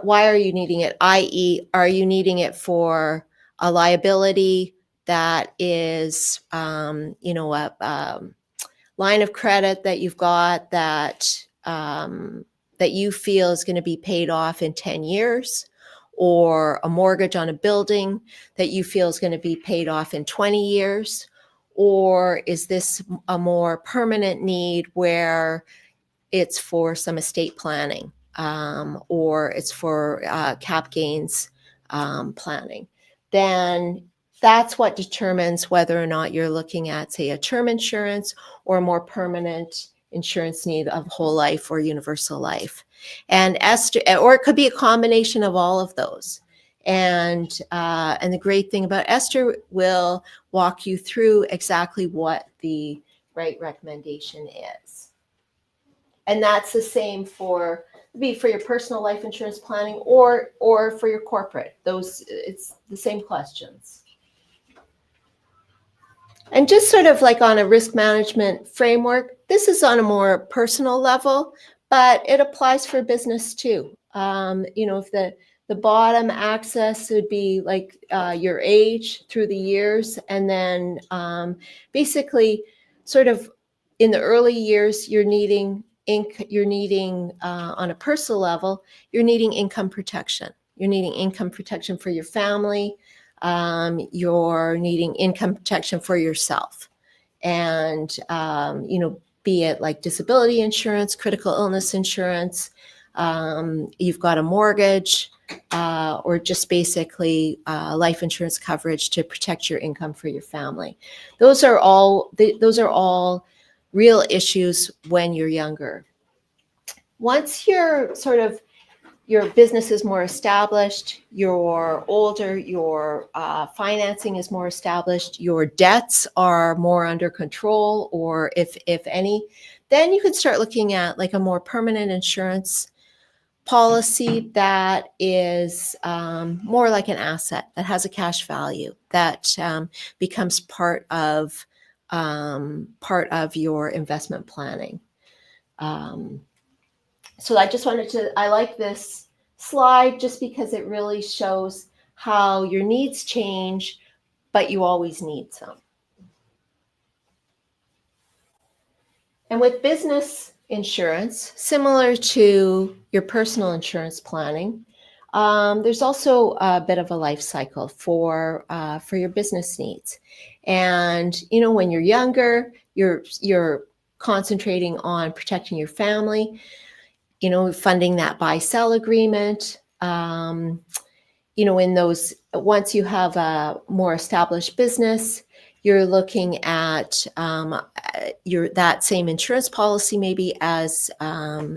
are you needing it? I.e., are you needing it for a liability that is, a line of credit that you've got that you feel is going to be paid off in 10 years? Or a mortgage on a building that you feel is going to be paid off in 20 years? Or is this a more permanent need where it's for some estate planning or it's for cap gains planning, then that's what determines whether or not you're looking at, say, a term insurance or a more permanent insurance need of whole life or universal life. And Esther, or it could be a combination of all of those. And the great thing about Esther will walk you through exactly what the right recommendation is. And that's the same for your personal life insurance planning or for your corporate. Those, it's the same questions. And just sort of like on a risk management framework, this is on a more personal level, but it applies for business too. If the bottom axis would be like your age through the years, and then basically sort of in the early years, you're needing on a personal level, you're needing income protection. You're needing income protection for your family. You're needing income protection for yourself. And, be it like disability insurance, critical illness insurance, you've got a mortgage, or just basically life insurance coverage to protect your income for your family. Those are all real issues when you're younger. Once you're your business is more established, you're older, your financing is more established, your debts are more under control, or if any, then you can start looking at like a more permanent insurance policy that is more like an asset, that has a cash value, that becomes part of your investment planning. So I like this slide just because it really shows how your needs change, but you always need some. And with business insurance, similar to your personal insurance planning, there's also a bit of a life cycle for your business needs. And when you're younger, you're concentrating on protecting your family, funding that buy-sell agreement. In those, once you have a more established business, you're looking at that same insurance policy maybe as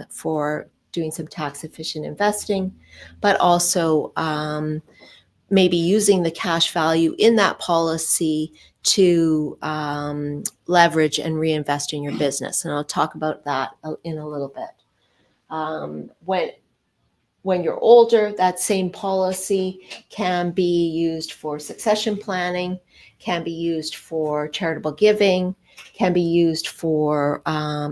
for doing some tax-efficient investing, but also maybe using the cash value in that policy to leverage and reinvest in your business. And I'll talk about that in a little bit. When you're older, that same policy can be used for succession planning, can be used for charitable giving, can be used for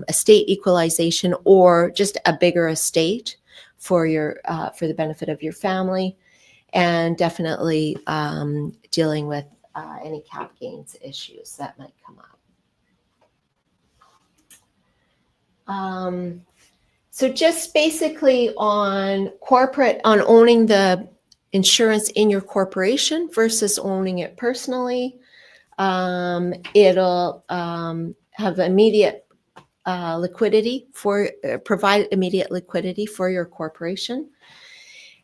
estate equalization, or just a bigger estate for the benefit of your family, and definitely dealing with any cap gains issues that might come up. So just basically on owning the insurance in your corporation versus owning it personally, it'll have immediate provide immediate liquidity for your corporation.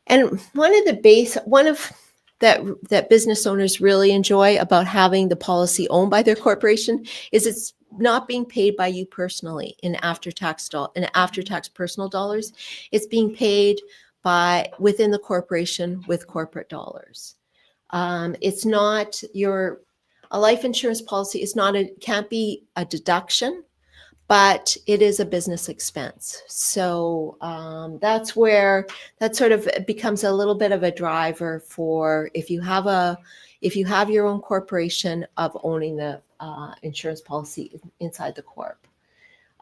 And one of that business owners really enjoy about having the policy owned by their corporation is it's not being paid by you personally in after-tax personal dollars. It's being paid within the corporation with corporate dollars. It's not a life insurance policy can't be a deduction, but it is a business expense. So that's where that sort of becomes a little bit of a driver for if you have your own corporation, of owning the insurance policy inside the corp.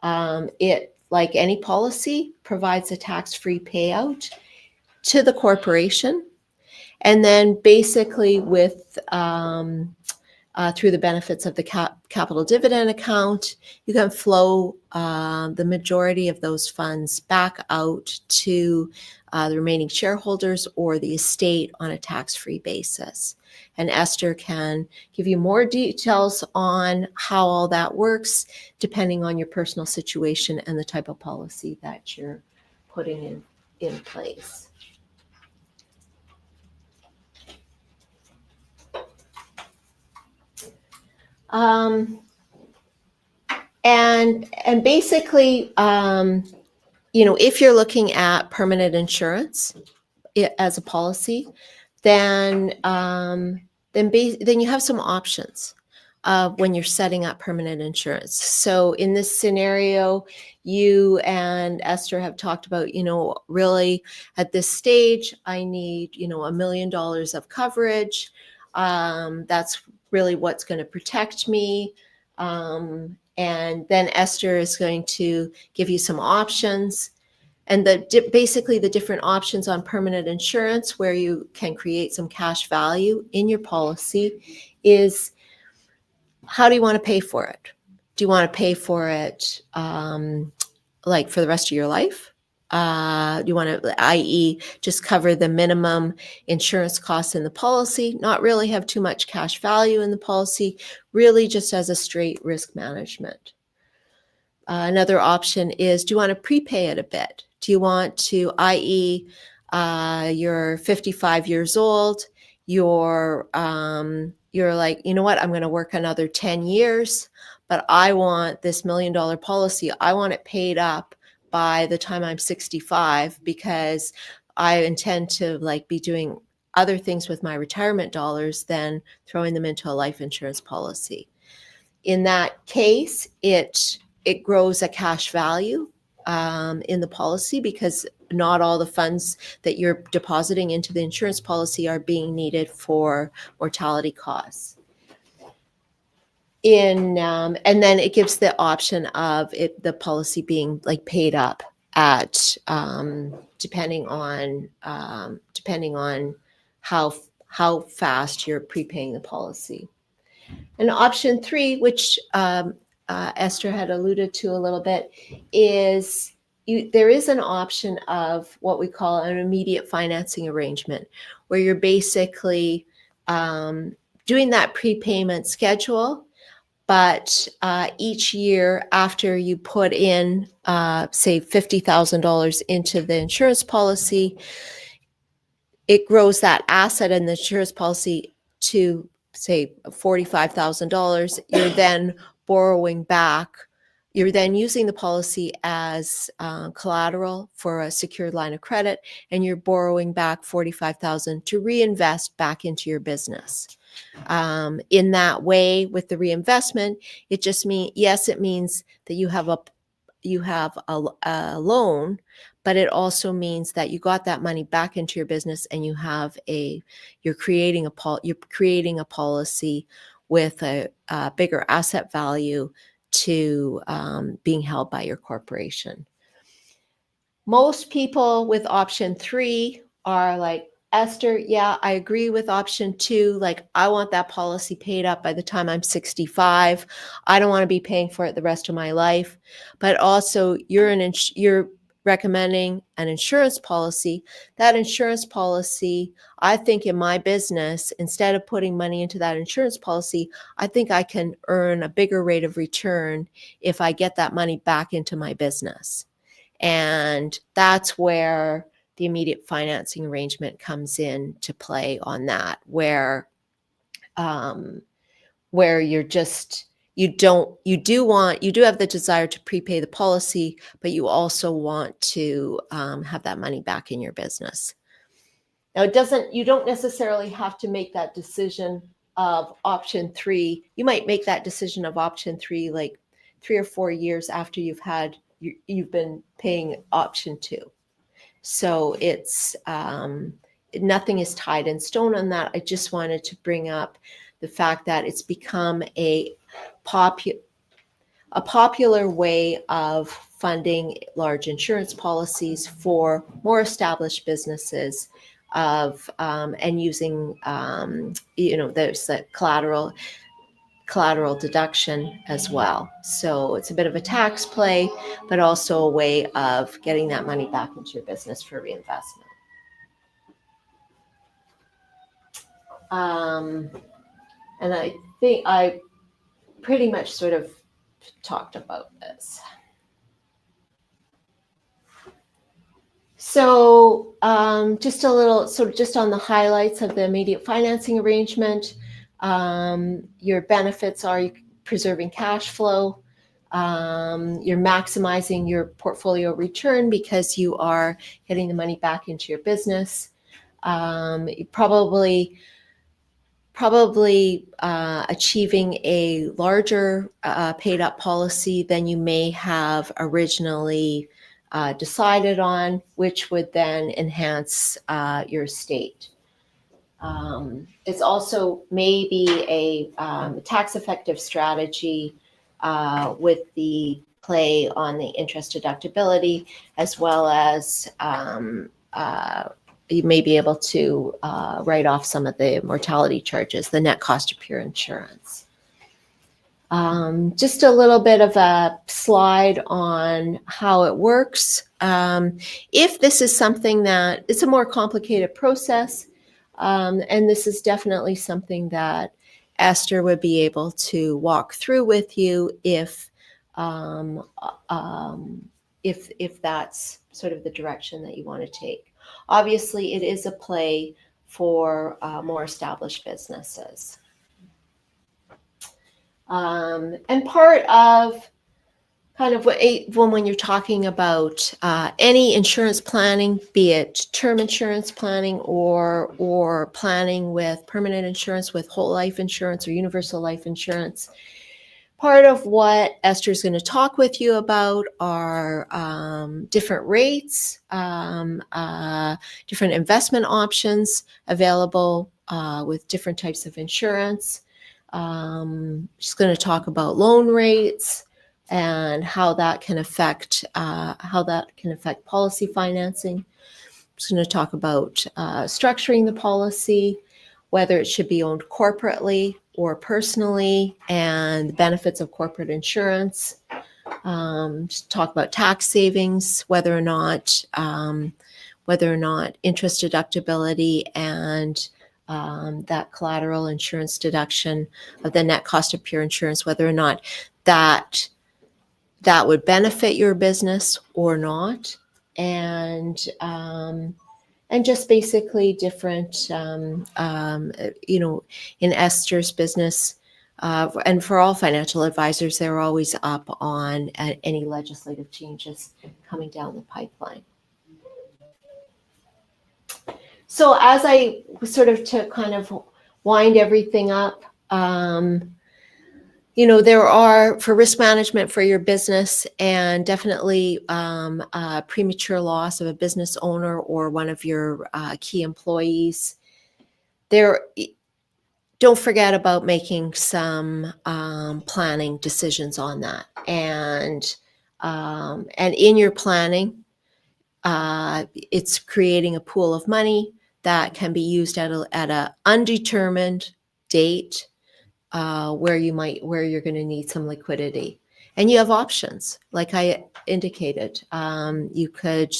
It, like any policy, provides a tax-free payout to the corporation, and then basically with through the benefits of the capital dividend account, you can flow the majority of those funds back out to the remaining shareholders or the estate on a tax-free basis. And Esther can give you more details on how all that works, depending on your personal situation and the type of policy that you're putting in in place. And basically, if you're looking at permanent insurance as a policy, then then you have some options when you're setting up permanent insurance. So in this scenario, you and Esther have talked about, really at this stage, I need, $1 million of coverage. That's really what's going to protect me. And then Esther is going to give you some options. And basically the different options on permanent insurance where you can create some cash value in your policy is, how do you want to pay for it? Do you want to pay for it like for the rest of your life? Do you want to, i.e., just cover the minimum insurance costs in the policy, not really have too much cash value in the policy, really just as a straight risk management? Another option is, do you want to prepay it a bit? Do you want to, i.e., you're 55 years old, you're like, you know what, I'm going to work another 10 years, but I want this $1 million policy. I want it paid up by the time I'm 65 because I intend to be doing other things with my retirement dollars than throwing them into a life insurance policy. In that case, it grows a cash value in the policy because not all the funds that you're depositing into the insurance policy are being needed for mortality costs. And then it gives the option of the policy being paid up at depending on how fast you're prepaying the policy. And option 3, which Esther had alluded to a little bit, is there is an option of what we call an immediate financing arrangement, where you're basically doing that prepayment schedule, but each year after you put in, say, $50,000 into the insurance policy, it grows that asset in the insurance policy to, say, $45,000. You're then borrowing back. You're then using the policy as collateral for a secured line of credit, and you're borrowing back $45,000 to reinvest back into your business. In that way, with the reinvestment, it just means, yes, it means that you have a loan, but it also means that you got that money back into your business, and you're creating a policy with a bigger asset value to being held by your corporation. Most people with option 3 are like, Esther, yeah, I agree with option 2. I want that policy paid up by the time I'm 65. I don't want to be paying for it the rest of my life. But also, you're recommending an insurance policy. That insurance policy, I think in my business, instead of putting money into that insurance policy, I think I can earn a bigger rate of return if I get that money back into my business. And that's where the immediate financing arrangement comes in to play on that, where you're just, you do have the desire to prepay the policy, but you also want to have that money back in your business. Now, you don't necessarily have to make that decision of option 3. You might make that decision of option 3 like 3 or 4 years after you've been paying option 2. So it's nothing is tied in stone on that. I just wanted to bring up the fact that it's become a popular way of funding large insurance policies for more established businesses and using there's that collateral deduction as well. So it's a bit of a tax play, but also a way of getting that money back into your business for reinvestment. And I think I pretty much sort of talked about this. So just a little, sort of just on the highlights of the immediate financing arrangement, your benefits are preserving cash flow. You're maximizing your portfolio return because you are getting the money back into your business. You probably achieving a larger paid up policy than you may have originally decided on, which would then enhance your estate. It's also maybe a tax effective strategy with the play on the interest deductibility, as well as you may be able to write off some of the mortality charges, the net cost of pure insurance. Just a little bit of a slide on how it works. If this is something that it's a more complicated process, and this is definitely something that Esther would be able to walk through with you if that's sort of the direction that you want to take. Obviously, it is a play for more established businesses. And part of kind of when you're talking about any insurance planning, be it term insurance planning or planning with permanent insurance, with whole life insurance or universal life insurance, part of what Esther is going to talk with you about are different rates, different investment options available with different types of insurance. She's going to talk about loan rates and how that can affect policy financing. She's going to talk about structuring the policy, whether it should be owned corporately or personally, and the benefits of corporate insurance. Just talk about tax savings, whether or not interest deductibility and that collateral insurance deduction of the net cost of pure insurance, whether or not that would benefit your business or not, and just basically different, in Esther's business, and for all financial advisors, they're always up on any legislative changes coming down the pipeline. So as I sort of to kind of wind everything up, there are, for risk management for your business, and definitely premature loss of a business owner or one of your key employees. Don't forget about making some planning decisions on that, and in your planning, it's creating a pool of money that can be used at a undetermined date where you're going to need some liquidity, and you have options. Like I indicated, you could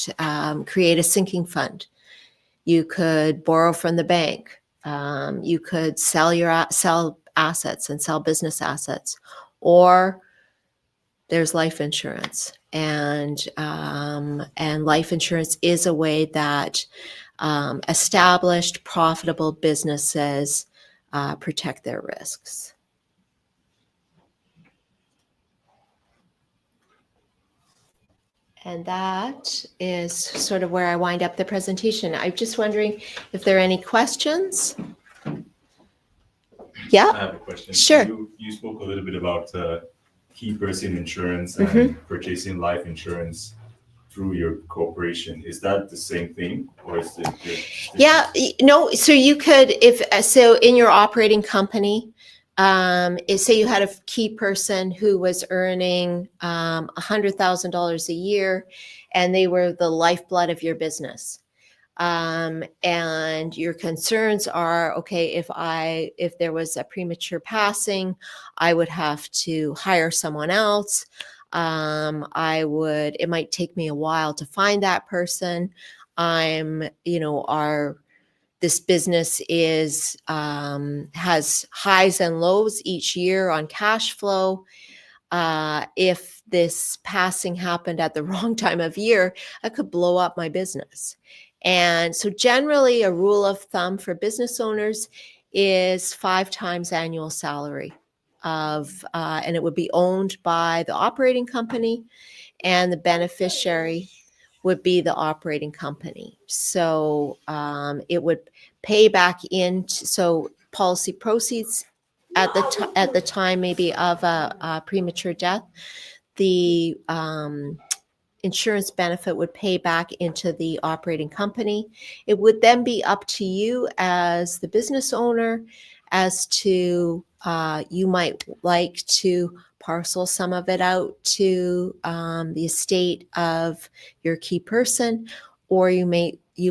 create a sinking fund. You could borrow from the bank. You could sell assets and sell business assets, or there's life insurance, and life insurance is a way that established, profitable businesses protect their risks. And that is sort of where I wind up the presentation. I'm just wondering if there are any questions. Yeah. I have a question. Sure. You spoke a little bit about key person insurance and purchasing life insurance through your corporation. Is that the same thing, or is it? Yeah, no. So you could, in your operating company, say you had a key person who was earning $100,000 a year, and they were the lifeblood of your business. And your concerns are, okay, if there was a premature passing, I would have to hire someone else. It might take me a while to find that person. This business has highs and lows each year on cash flow. if this passing happened at the wrong time of year, I could blow up my business. And so generally a rule of thumb for business owners is 5 times annual salary and it would be owned by the operating company, and the beneficiary would be the operating company. So it would pay back into, so policy proceeds at the time maybe of a premature death, the insurance benefit would pay back into the operating company. It would then be up to you as the business owner as to you might like to parcel some of it out to the estate of your key person, or you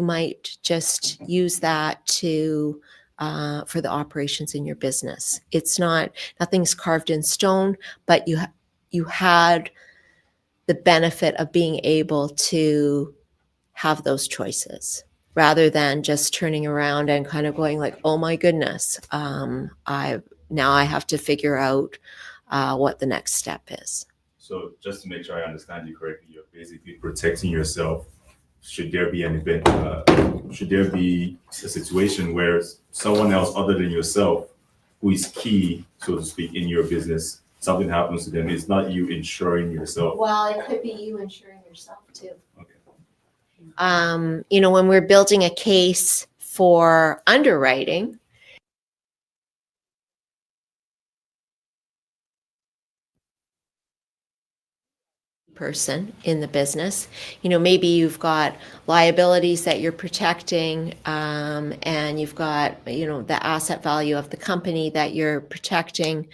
might just use that to for the operations in your business. It's nothing's carved in stone, but you had the benefit of being able to have those choices rather than just turning around and kind of going like, oh my goodness, I have to figure out what the next step is. So just to make sure I understand you correctly, you're basically protecting yourself. Should there be an event, should there be a situation where someone else other than yourself, who is key, so to speak, in your business, something happens to them, it's not you insuring yourself. Well, it could be you insuring yourself too. Okay. When we're building a case for underwriting, person in the business, maybe you've got liabilities that you're protecting, and you've got, the asset value of the company that you're protecting.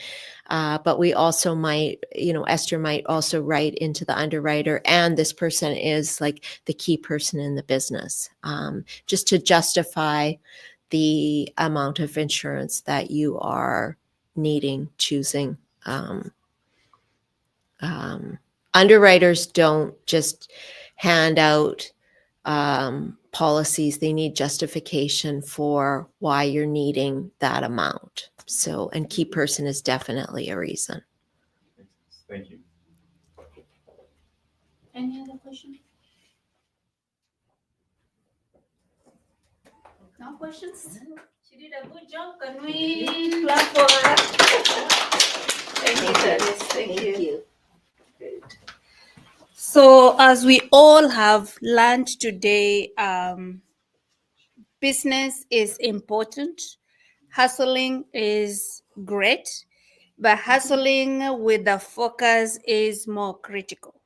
But we also might, Esther might also write into the underwriter, and this person is like the key person in the business, just to justify the amount of insurance that you are choosing. Underwriters don't just hand out policies. They need justification for why you're needing that amount. So, and key person is definitely a reason. Thank you. Any other questions? No questions? She did a good job. Can we clap for her? Thank you, Janice. Thank you. So, as we all have learned today, business is important. Hustling is great, but hustling with the focus is more critical.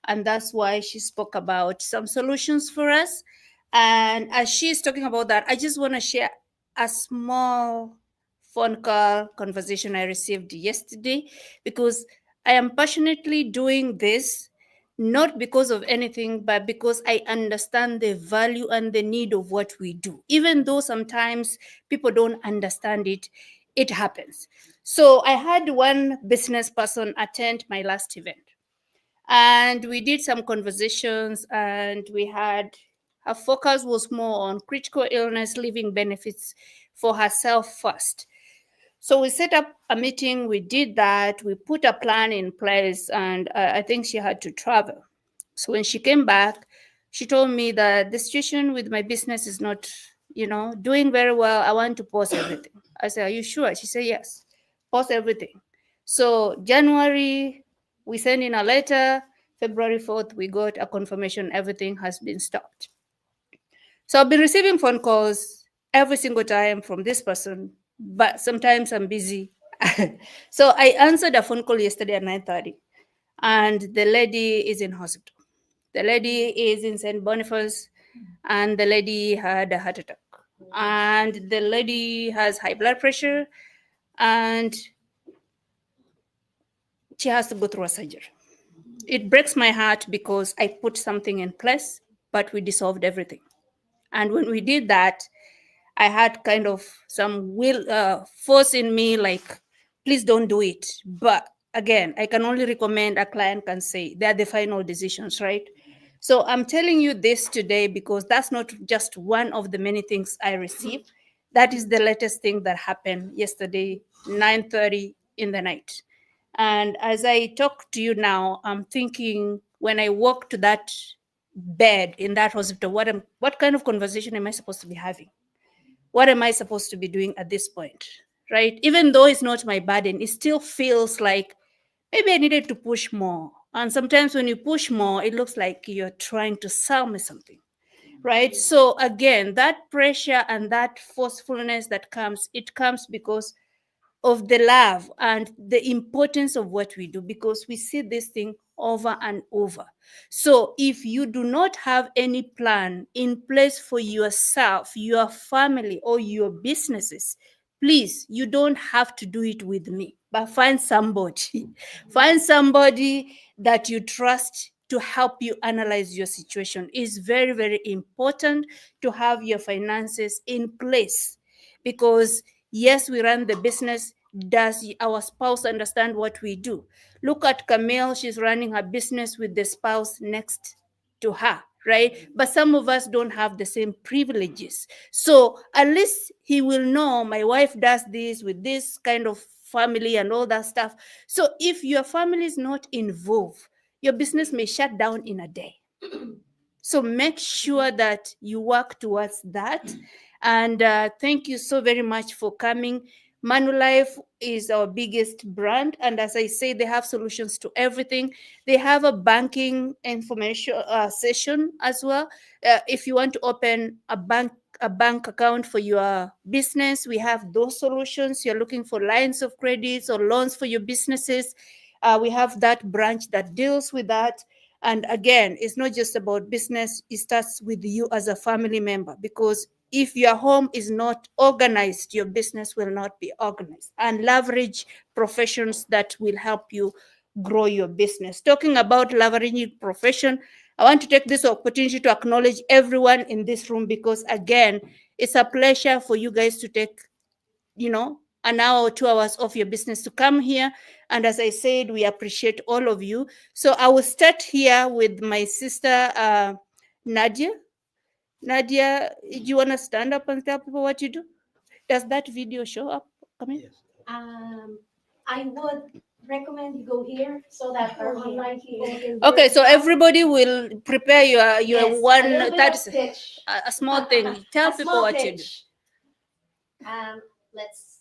And that's why she spoke about some solutions for us. And as she's talking about that, I just want to share a small phone call conversation I received yesterday, because I am passionately doing this not because of anything, but because I understand the value and the need of what we do. Even though sometimes people don't understand it, it happens. So I had one business person attend my last event, and we did some conversations, and her focus was more on critical illness living benefits for herself first. So we set up a meeting, we did that, we put a plan in place, and I think she had to travel. So when she came back, she told me that the situation with my business is not, doing very well. I want to pause everything. I said, are you sure? She said, yes, pause everything. So January, we sent in a letter. February 4th, we got a confirmation everything has been stopped. So I've been receiving phone calls every single time from this person, but sometimes I'm busy. So I answered a phone call yesterday at 9:30, and the lady is in hospital. The lady is in St. Boniface, and the lady had a heart attack. And the lady has high blood pressure, and she has to go through a surgery. It breaks my heart because I put something in place, but we dissolved everything. And when we did that, I had kind of some force in me, like, please don't do it. But again, I can only recommend. A client can say they're the final decisions, right? So I'm telling you this today because that's not just one of the many things I received. That is the latest thing that happened yesterday, 9:30 in the night. And as I talk to you now, I'm thinking when I walk to that bed in that hospital, what kind of conversation am I supposed to be having? What am I supposed to be doing at this point? Right? Even though it's not my burden, it still feels like maybe I needed to push more. And sometimes when you push more, it looks like you're trying to sell me something. Right? So again, that pressure and that forcefulness that comes, it comes because of the love and the importance of what we do, because we see this thing over and over. So if you do not have any plan in place for yourself, your family, or your businesses, please, you don't have to do it with me, but find somebody find somebody that you trust to help you analyze your situation. It's very, very important to have your finances in place, because yes, we run the business. Does our spouse understand what we do? Look at Camille. She's running her business with the spouse next to her, right? But some of us don't have the same privileges. So at least he will know my wife does this with this kind of family and all that stuff. So if your family is not involved, your business may shut down in a day. So make sure that you work towards that. And thank you so very much for coming. Manulife is our biggest brand. And as I say, they have solutions to everything. They have a banking information session as well. If you want to open a bank account for your business, we have those solutions. You're looking for lines of credits or loans for your businesses. We have that branch that deals with that. And again, it's not just about business. It starts with you as a family member, because if your home is not organized, your business will not be organized. And leverage professions that will help you grow your business. Talking about leveraging profession, I want to take this opportunity to acknowledge everyone in this room, because again, it's a pleasure for you guys to take, an hour or 2 hours of your business to come here. And as I said, we appreciate all of you. So I will start here with my sister, Nadia. Nadia, do you want to stand up and tell people what you do? Does that video show up? Come in. Yes. I would recommend you go here so that our online people can. Okay, so everybody will prepare your Yes, one a little bit of 30 pitch. a small thing. Tell A people small what you do. pitch. Let's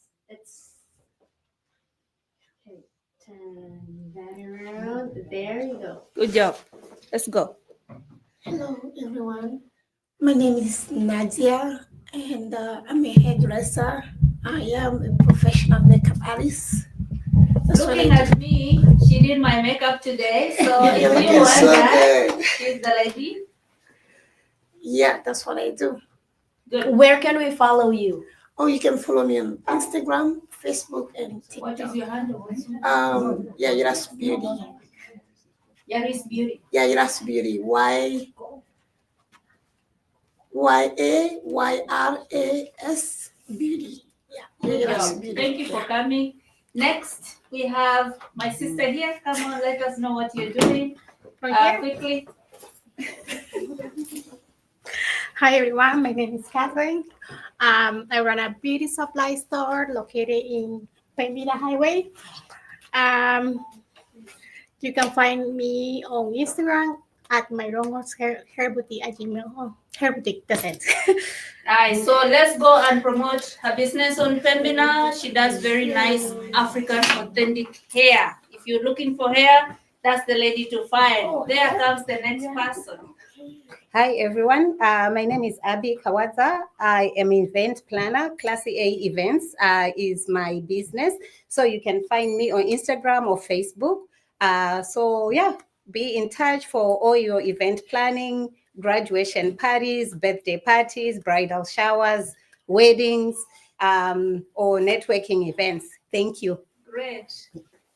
okay, turn that around. There you go. Good job. Let's go. Hello, everyone. My name is Nadia, and I'm a hairdresser. I am a professional makeup artist. That's what I Looking do. at me, she did my makeup today. So You're if looking you want so that, good. she's the lady. Yeah, that's what I do. Good. Where can we follow you? Oh, you can follow me on Instagram, Facebook, and What is TikTok. your handle? What's your Yaira's Beauty. Yaris Beauty. Yaira's Beauty. YAYRAS Beauty. Yeah, Good Yaira's job. Beauty. Thank you for Yeah. coming. Next, we have my sister here. Come on, let us know what you're doing. Quickly. Hi everyone, my name is Catherine. I run a beauty supply store located in Pembina Highway. You can find me on Instagram at Myrongos Hair Boutique at Gmail. Oh, Hair Boutique, that's it. Alright, so let's go and promote her business on Pembina. She does very nice African authentic hair. If you're looking for hair, that's the lady to find. There comes the next person. Hi everyone, my name is Abby Kawaza. I am event planner. Classy A Events is my business. So you can find me on Instagram or Facebook. Be in touch for all your event planning, graduation parties, birthday parties, bridal showers, weddings, or networking events. Thank you. Great.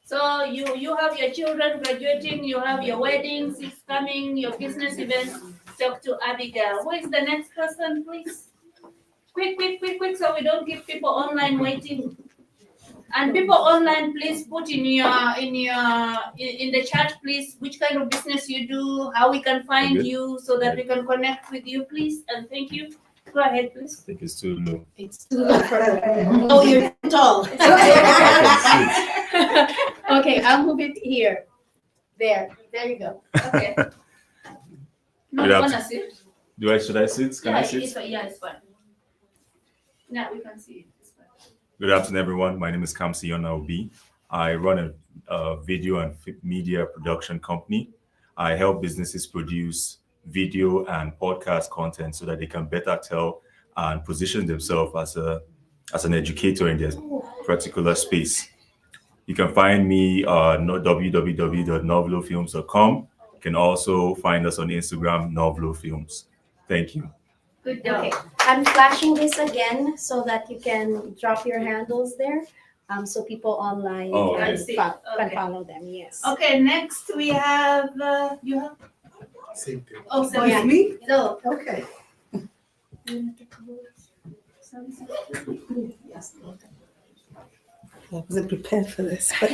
So you have your children graduating, you have your weddings, it's coming, your business events. Talk to Abigail. Who is the next person, please? Quick, so we don't keep people online waiting. And people online, please put in the chat, please, which kind of business you do, how we can find you, so that we can connect with you, please. And thank you. Go ahead, please. I think it's too low. It's too low for. Oh, you're too tall. Okay, I'll move it here. There you go. Okay. No, Good you afternoon. wanna sit? Should I sit? Can I sit? It's fine. Yeah, it's fine. Yeah, we can see it. It's fine. Good afternoon, everyone. My name is Kamsi Obi. I run a video and media production company. I help businesses produce video and podcast content so that they can better tell and position themselves as an educator in their particular space. You can find me on www.novlofilms.com. You can also find us on Instagram, Novlo Films. Thank you. Good job. Okay, I'm flashing this again so that you can drop your handles there, so people online Oh, can, okay. can Okay. follow them. Yes. Okay, next we have you have. Same thing. Oh, Oh, sorry. it's me? No. Okay. I wasn't prepared for this. But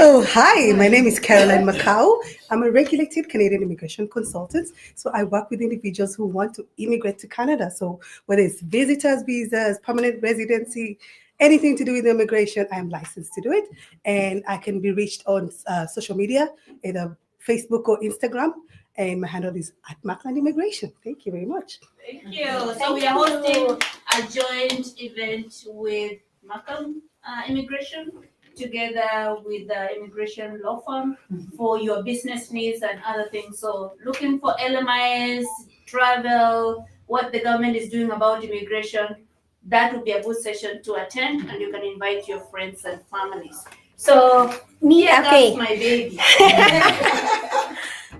oh, hi. My name is Caroline Macau. I'm a regulated Canadian immigration consultant. So I work with individuals who want to immigrate to Canada. So whether it's visitors, visas, permanent residency, anything to do with immigration, I'm licensed to do it. And I can be reached on social media, either Facebook or Instagram. And my handle is at Macland Immigration. Thank you very much. Thank you. So we are hosting a joint event with Macam Immigration together with the immigration law firm for your business needs and other things. So looking for LMIs, travel, what the government is doing about immigration, that would be a good session to attend, and you can invite your friends and families. So Me, okay. that's my baby.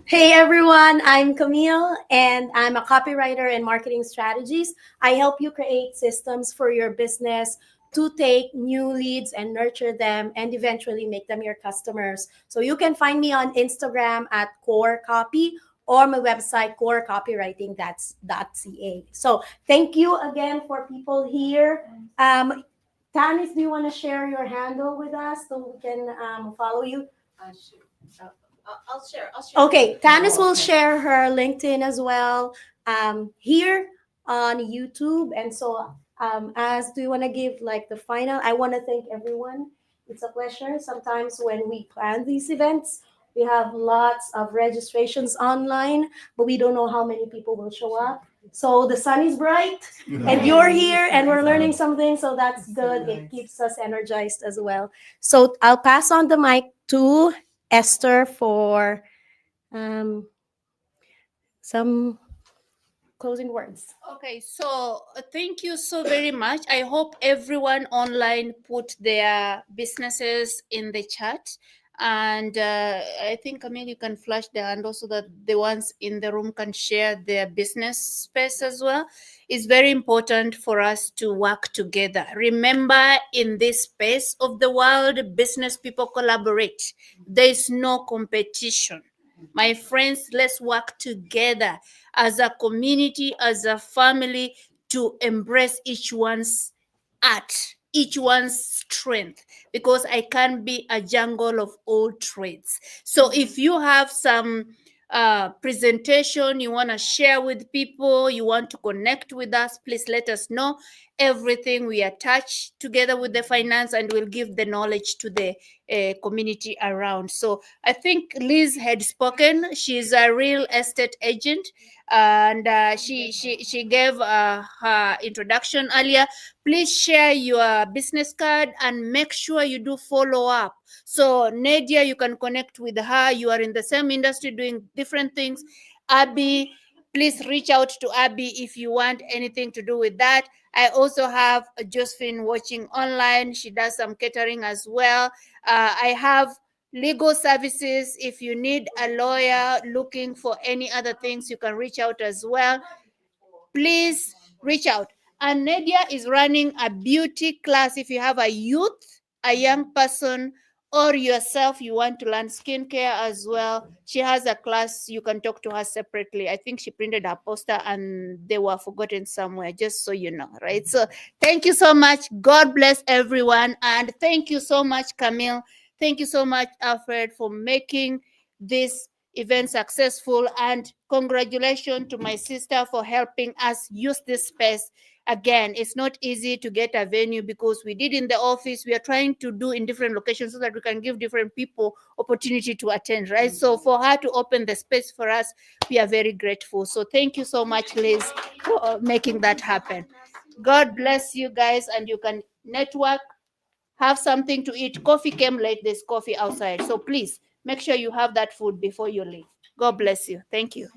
Hey everyone, I'm Camille and I'm a copywriter and marketing strategist. I help you create systems for your business to take new leads and nurture them and eventually make them your customers. So you can find me on Instagram at Core Copy or my website corecopywriting.ca. So thank you again for people here. Tanis, do you want to share your handle with us so we can follow you? I'll share. Okay, Tanis will share her LinkedIn as well here on YouTube. And so, as do you want to give like the final? I want to thank everyone. It's a pleasure. Sometimes when we plan these events, we have lots of registrations online, but we don't know how many people will show up. So the sun is bright and you're here and we're learning something. So that's good. It keeps us energized as well. So I'll pass on the mic to Esther for some closing words. Okay, so thank you so very much. I hope everyone online put their businesses in the chat. And I think, Camille, you can flash the handle so that the ones in the room can share their business space as well. It's very important for us to work together. Remember, in this space of the world, business people collaborate. There is no competition. My friends, let's work together as a community, as a family, to embrace each one's art, each one's strength, because I can't be a jungle of all trades. So if you have some presentation you want to share with people, you want to connect with us, please let us know. Everything we attach together with the finance and we'll give the knowledge to the community around. So I think Liz had spoken. She's a real estate agent, and she gave her introduction earlier. Please share your business card and make sure you do follow up. So Nadia, you can connect with her. You are in the same industry doing different things. Abby, please reach out to Abby if you want anything to do with that. I also have Josephine watching online. She does some catering as well. I have legal services. If you need a lawyer looking for any other things, you can reach out as well. Please reach out. And Nadia is running a beauty class. If you have a youth, a young person, or yourself, you want to learn skincare as well, she has a class. You can talk to her separately. I think she printed her poster and they were forgotten somewhere, just so you know, right? So thank you so much. God bless everyone. And thank you so much, Camille. Thank you so much, Alfred, for making this event successful. And congratulations to my sister for helping us use this space. Again, it's not easy to get a venue because we did in the office. We are trying to do in different locations so that we can give different people opportunity to attend, right? So for her to open the space for us, we are very grateful. So thank you so much, Liz, for making that happen. God bless you guys, and you can network, have something to eat. Coffee came late, there's coffee outside. So please make sure you have that food before you leave. God bless you. Thank you.